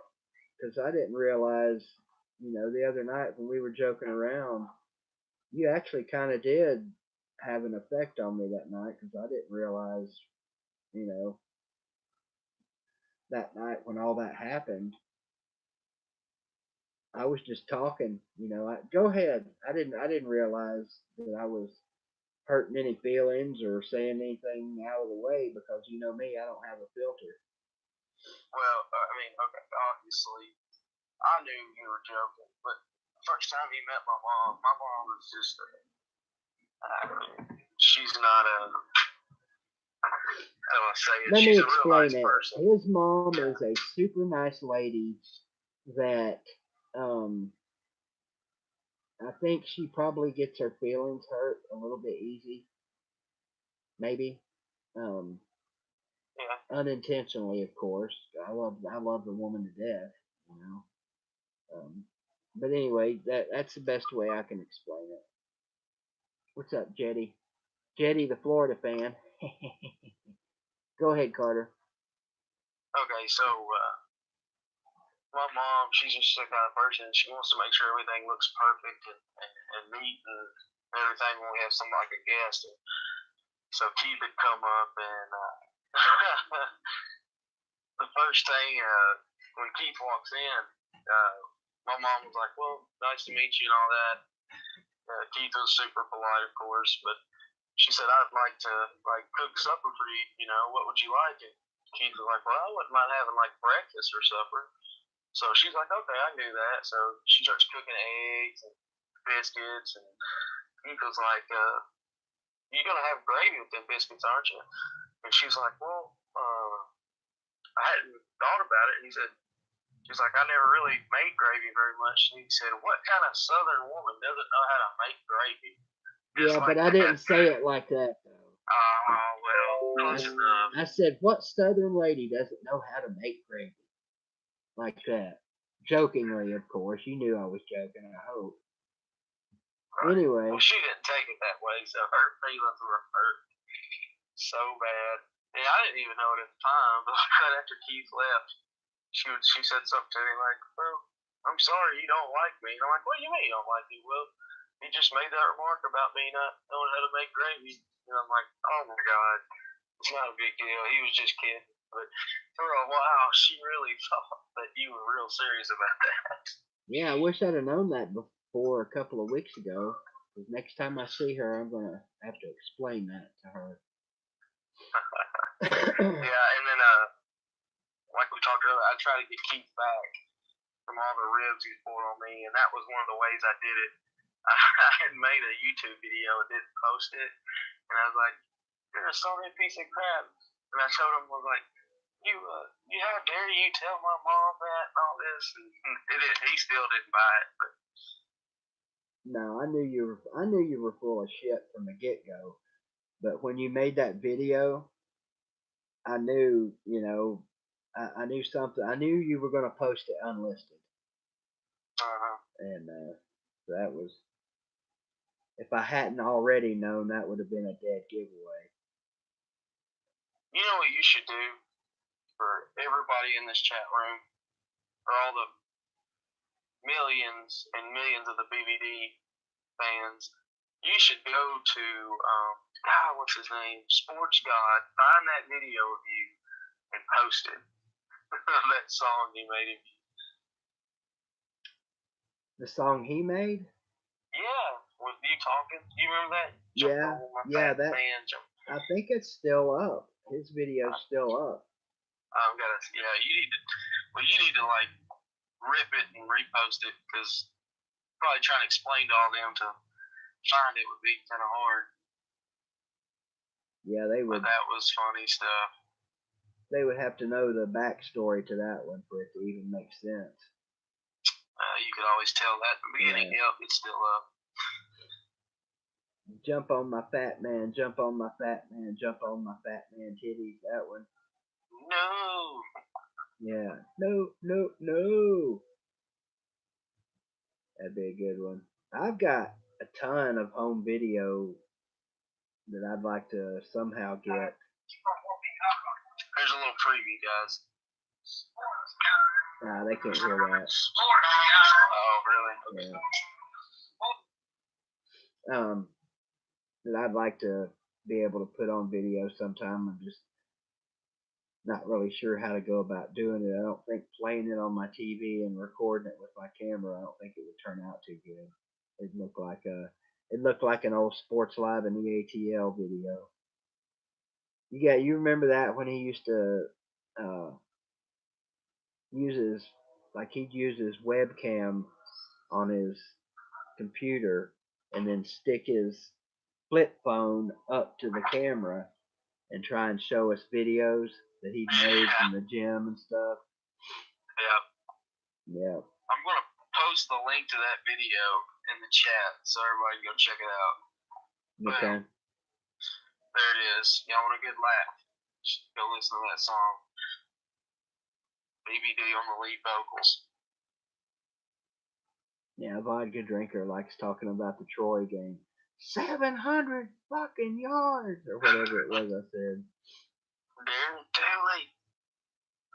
because I didn't realize, the other night when we were joking around, you actually kind of did have an effect on me that night, because I didn't realize, that night when all that happened, I was just talking, go ahead. I didn't realize that I was hurting any feelings or saying anything out of the way, because you know me, I don't have a filter. Well, okay, obviously, I knew you were joking, but the first time you met my mom was just, she's not how do I say it? Let She's me a real explain nice it. person. His mom is a super nice lady that, I think she probably gets her feelings hurt a little bit easy. Maybe. Yeah. Unintentionally, of course. I love the woman to death, But anyway, that's the best way I can explain it. What's up, Jetty? Jetty, the Florida fan. Go ahead, Carter. Okay, so my mom, she's just the kind of person. She wants to make sure everything looks perfect and neat and everything when we have something like a guest. And so Keith had come up, and the first thing when Keith walks in, my mom was like, "Well, nice to meet you" and all that. Keith was super polite, of course, but she said, "I'd like to cook supper for you. What would you like?" And Keith was like, "Well, I wouldn't mind having breakfast or supper." So she's like, "Okay, I can do that." So she starts cooking eggs and biscuits, and Keith was like, "You're gonna have gravy with them biscuits, aren't you?" And she's like, "Well, I hadn't thought about it." And she's like, "I never really made gravy very much." And he said, "What kind of Southern woman doesn't know how to make gravy?" Yeah, but I didn't say it like that, though. Oh, well, close enough. I said, what Southern lady doesn't know how to make gravy? Like that. Jokingly, of course. You knew I was joking, I hope. Right. Anyway. Well, she didn't take it that way, so her feelings were hurt so bad. And I didn't even know it at the time, but right after Keith left, she said something to me like, "Well, I'm sorry you don't like me." And I'm like, "What do you mean you don't like me?" "Well, he just made that remark about me not knowing how to make gravy." And I'm like, "Oh my God, it's not a big deal. He was just kidding." But for a while, she really thought that you were real serious about that. Yeah, I wish I'd have known that before a couple of weeks ago. Because next time I see her, I'm going to have to explain that to her. Yeah, and then, like we talked earlier, I tried to get Keith back from all the ribs he poured on me, and that was one of the ways I did it. I had made a YouTube video and didn't post it, and I was like, "You're a sorry piece of crap." And I told him, I was like, you how dare you tell my mom that and all this? And he still didn't buy it. But. No, I knew you were full of shit from the get-go. But when you made that video, I knew, I knew something. I knew you were going to post it unlisted. And that was, if I hadn't already known, that would have been a dead giveaway. You know what you should do for everybody in this chat room, for all the millions and millions of the BVD fans? You should go to what's his name, Sports God, find that video of you and post it. That song he made of you. The song he made? Yeah, with you talking. You remember that? Yeah, that. I think it's still up. His video's still up. You need to rip it and repost it because probably trying to explain to all them to find it would be kind of hard. Yeah, they would. But that was funny stuff. They would have to know the backstory to that one for it to even make sense. You could always tell that at the beginning. Yeah. Yep, it's still up. Jump on my fat man, jump on my fat man, jump on my fat man titties. That one. No. Yeah. No. That'd be a good one. I've got a ton of home video that I'd like to somehow get. There's a little preview, guys. Nah, they can't hear that. Oh, really? Yeah. That I'd like to be able to put on video sometime. I'm just not really sure how to go about doing it. I don't think playing it on my TV and recording it with my camera, I don't think it would turn out too good. It looked like an old Sports Live and EATL video. You remember that when he used to he'd use his webcam on his computer and then stick his flip phone up to the camera and try and show us videos that he'd made from the gym and stuff. Yeah. I'm going to post the link to that video in the chat so everybody can go check it out. Okay. There it is. Y'all want a good laugh? Just go listen to that song. BVD on the lead vocals. Yeah, vodka drinker likes talking about the Troy game. 700 fucking yards, or whatever it was I said. Darren Taylor.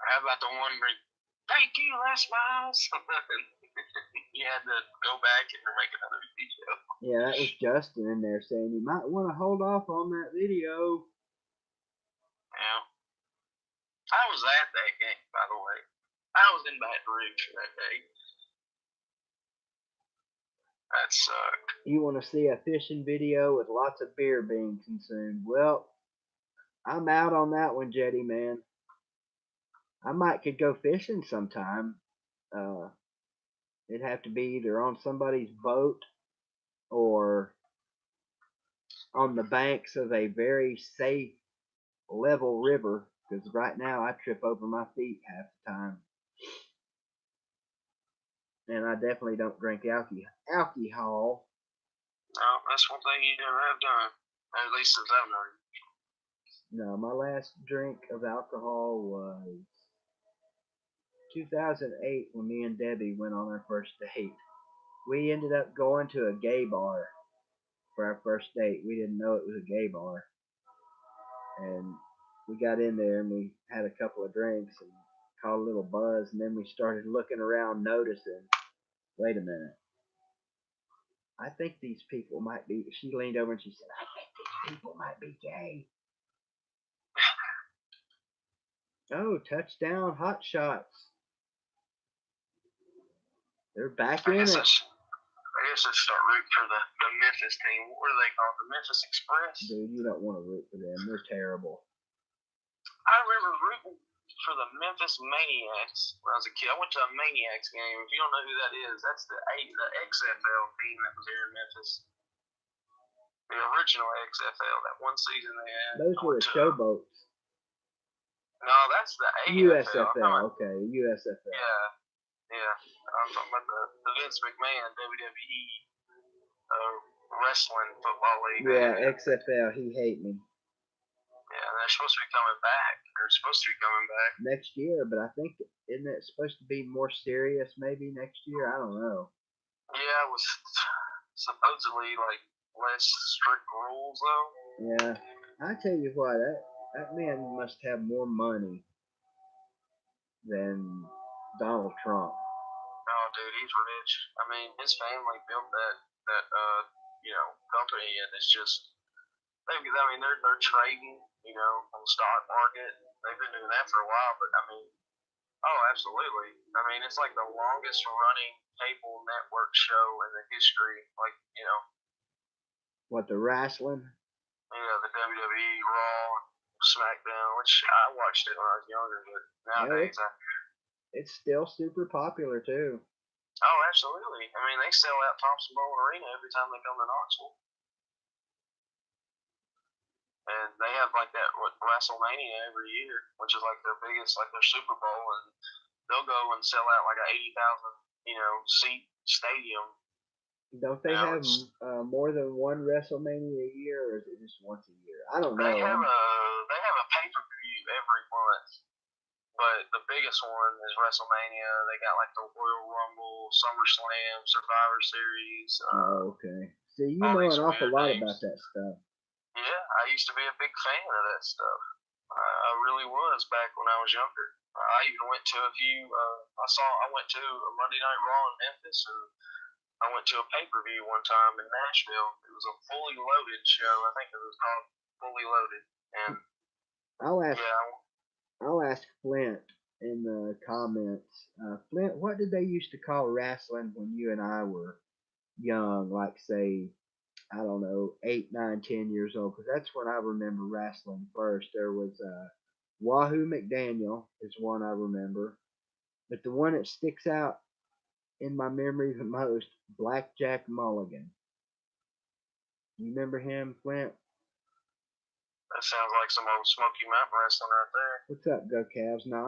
How about the one where, thank you, Les Miles? You had to go back and make another video. Yeah, that was Justin in there saying you might want to hold off on that video. Yeah. I was at that game, by the way. I was in Baton Rouge that day. That sucked. You want to see a fishing video with lots of beer being consumed? Well, I'm out on that one, Jetty man. I might could go fishing sometime. It'd have to be either on somebody's boat or on the banks of a very safe, level river. Because right now I trip over my feet half the time. And I definitely don't drink alcohol. No, that's one thing you never have done. At least since I've known you. No, my last drink of alcohol was 2008 when me and Debbie went on our first date. We ended up going to a gay bar for our first date. We didn't know it was a gay bar. And we got in there and we had a couple of drinks and caught a little buzz, and then we started looking around noticing, wait a minute, I think these people might be, she leaned over and she said, I think these people might be gay. Oh, touchdown, HOTSHOTS. They're back in it. I guess let's start rooting for the Memphis team. What are they called? The Memphis Express? Dude, you don't want to root for them. They're terrible. I remember rooting for the Memphis Maniacs when I was a kid. I went to a Maniacs game. If you don't know who that is, that's the XFL team that was here in Memphis. The original XFL, that one season they had. Those were the showboats. No, that's the AFL. USFL, okay, USFL. Yeah. I'm talking about the Vince McMahon WWE wrestling football league. Yeah, XFL, he hate me. Yeah, they're supposed to be coming back. They're supposed to be coming back next year, but I think, isn't it supposed to be more serious maybe next year? I don't know. Yeah, it was supposedly like less strict rules though. Yeah, I tell you what, that man must have more money than Donald Trump. Oh, dude, he's rich. I mean, his family built that company, and it's just they're trading, on the stock market. They've been doing that for a while, but I mean, oh, absolutely. I mean, it's like the longest running cable network show in the history. Like, What, the wrestling? Yeah, the WWE, Raw, SmackDown, which I watched it when I was younger, but nowadays It's still super popular too. Oh, absolutely. I mean, they sell out Thompson Bowl Arena every time they come to Knoxville. And they have like that WrestleMania every year, which is like their biggest, like their Super Bowl, and they'll go and sell out like a 80,000, seat stadium. Don't they have more than one WrestleMania a year, or is it just once a year? I don't know. They have a pay-per-view every month, but the biggest one is WrestleMania. They got like the Royal Rumble, SummerSlam, Survivor Series. Oh, okay. So you know an awful lot about that stuff. Yeah, I used to be a big fan of that stuff. I really was back when I was younger. I even went to a few. I went to a Monday Night Raw in Memphis, and I went to a pay-per-view one time in Nashville. It was a fully loaded show. I think it was called Fully Loaded. And I'll ask Flint in the comments. Flint, what did they used to call wrestling when you and I were young? Like say, I don't know, 8, 9, 10 years old, because that's when I remember wrestling first. There was Wahoo McDaniel is one I remember, but the one that sticks out in my memory the most, Blackjack Mulligan. You remember him, Flint? That sounds like some old Smoky Mountain wrestling right there. What's up, Go Cavs? No,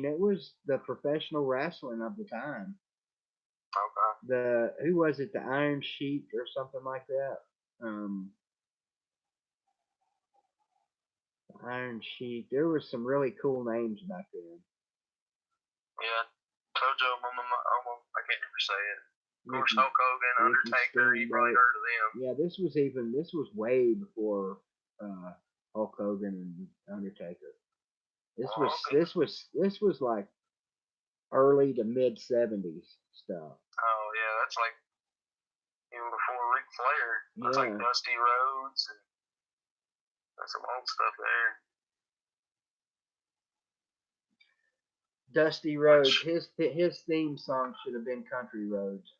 it was the professional wrestling of the time. Okay. Who was it? The Iron Sheik or something like that. Iron Sheik. There were some really cool names back then. Yeah, Tojo I can't ever say it. Of course, Hulk Hogan, Undertaker. You probably heard of them. Yeah, this was way before Hulk Hogan and Undertaker. This was like early to mid 70s stuff. Oh yeah, that's like even before Ric Flair. That's like Dusty Rhodes and that's some old stuff there. Dusty Rhodes, his theme song should have been Country Roads.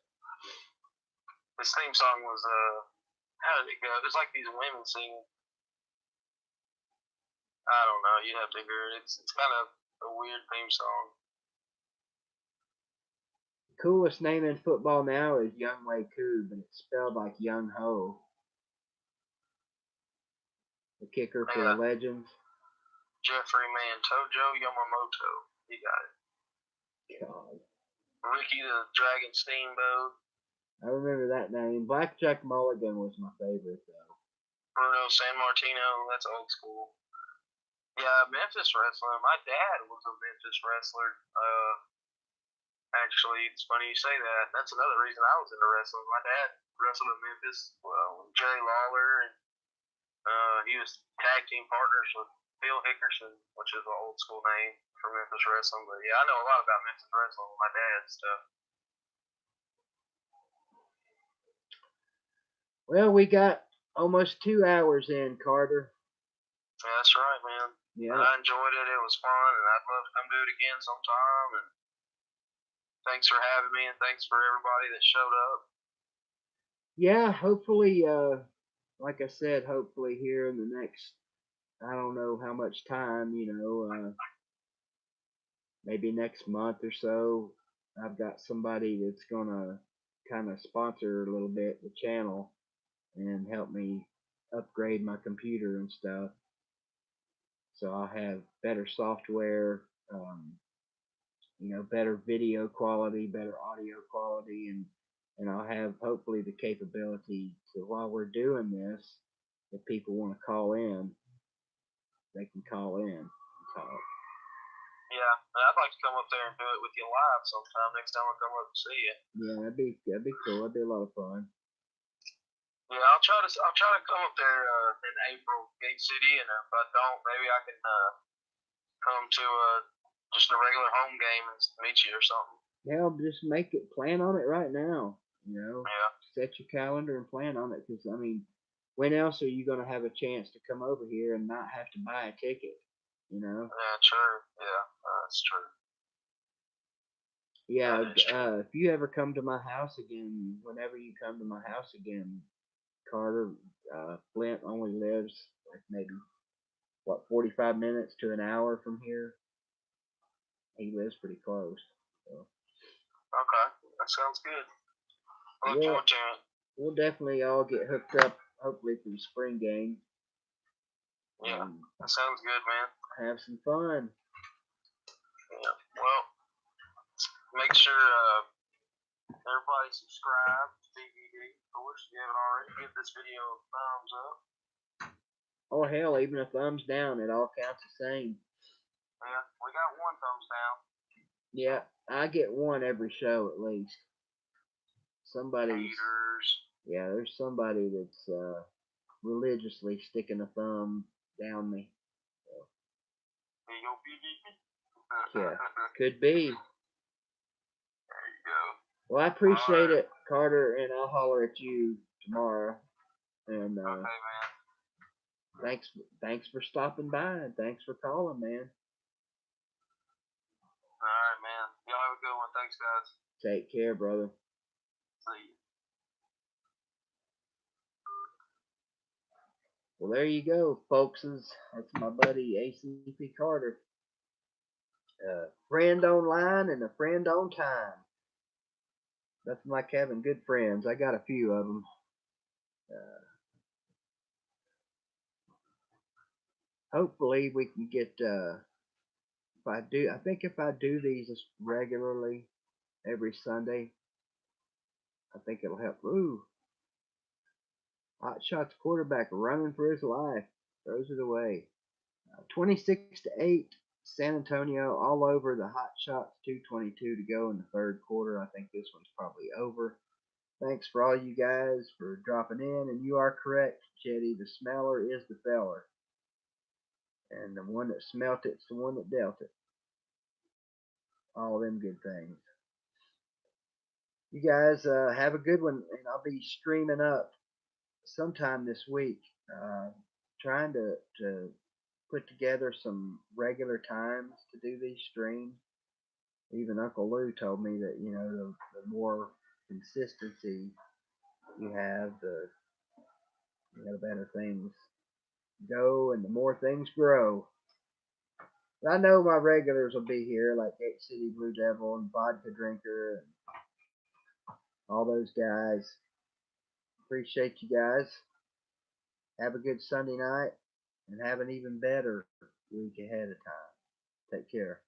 His theme song was how did it go? There's like these women singing. I don't know. You'd have to hear it. It's kind of a weird theme song. Coolest name in football now is Young Wei Koo, but it's spelled like Young Ho. The kicker for the Legends. Jeffrey Tojo Yamamoto. He got it. God. Ricky the Dragon Steamboat. I remember that name. Blackjack Mulligan was my favorite, though. Bruno Sammartino. That's old school. Yeah, Memphis wrestling. My dad was a Memphis wrestler. Actually, it's funny you say that. That's another reason I was into wrestling. My dad wrestled in Memphis. Well, Jerry Lawler, and he was tag team partners with Phil Hickerson, which is an old school name for Memphis wrestling. But yeah, I know a lot about Memphis wrestling with my dad and stuff. Well, we got almost 2 hours in, Carter. Yeah, that's right, man. Yeah. I enjoyed it. It was fun, and I'd love to come do it again sometime. And thanks for having me, and thanks for everybody that showed up. Yeah, hopefully, like I said, hopefully here in the next, I don't know how much time, maybe next month or so, I've got somebody that's going to kind of sponsor a little bit the channel and help me upgrade my computer and stuff. So I'll have better software, better video quality, better audio quality, and I'll have hopefully the capability to, while we're doing this, if people want to call in, they can call in and talk. Yeah, I'd like to come up there and do it with you live sometime next time I come up and see you. Yeah, that'd be cool. That'd be a lot of fun. Yeah, I'll try to come up there in April, Gate City, and if I don't, maybe I can come to just a regular home game and meet you or something. Yeah, just plan on it right now. Yeah. Set your calendar and plan on it, because when else are you gonna have a chance to come over here and not have to buy a ticket? Yeah, true. Yeah, that's true. Yeah, if you ever come to my house again, whenever you come to my house again, Carter, Flint only lives like maybe 45 minutes to an hour from here. He lives pretty close. So. Okay, that sounds good. I look Yeah. forward to it. We'll definitely all get hooked up, hopefully for the spring game. Yeah, that sounds good, man. Have some fun. Yeah. Well, make sure everybody subscribe to BVD. Of course, if you haven't already, give this video a thumbs up. Or hell, even a thumbs down, it all counts the same. Yeah, we got one thumbs down. Yeah, I get one every show at least. Somebody's. Haters. Yeah, there's somebody that's religiously sticking a thumb down me. There you go, BVD. Yeah, could be. There you go. Well, I appreciate it, Carter, and I'll holler at you tomorrow. And Okay, man. thanks for stopping by, and thanks for calling, man. All right, man. Y'all have a good one. Thanks, guys. Take care, brother. See you. Well, there you go, folkses. That's my buddy ACP Carter. Friend online and a friend on time. Nothing like having good friends. I got a few of them. Hopefully we can get. I think if I do these regularly every Sunday, I think it'll help. Ooh, HOTSHOTS quarterback running for his life. Throws it away. 26-8. San Antonio all over the HOTSHOTS. 2:22 to go in the third quarter. I think this one's probably over. Thanks for all you guys for dropping in, and you are correct, Chetty. The smeller is the feller, and the one that smelt it's the one that dealt it. All them good things. You guys have a good one, and I'll be streaming up sometime this week. Trying to put together some regular times to do these streams. Even Uncle Lou told me that the more consistency you have, the better things go, and the more things grow. But I know my regulars will be here, like Gate City Blue Devil and Vodka Drinker and all those guys. Appreciate you guys. Have a good Sunday night, and have an even better week ahead of time. Take care.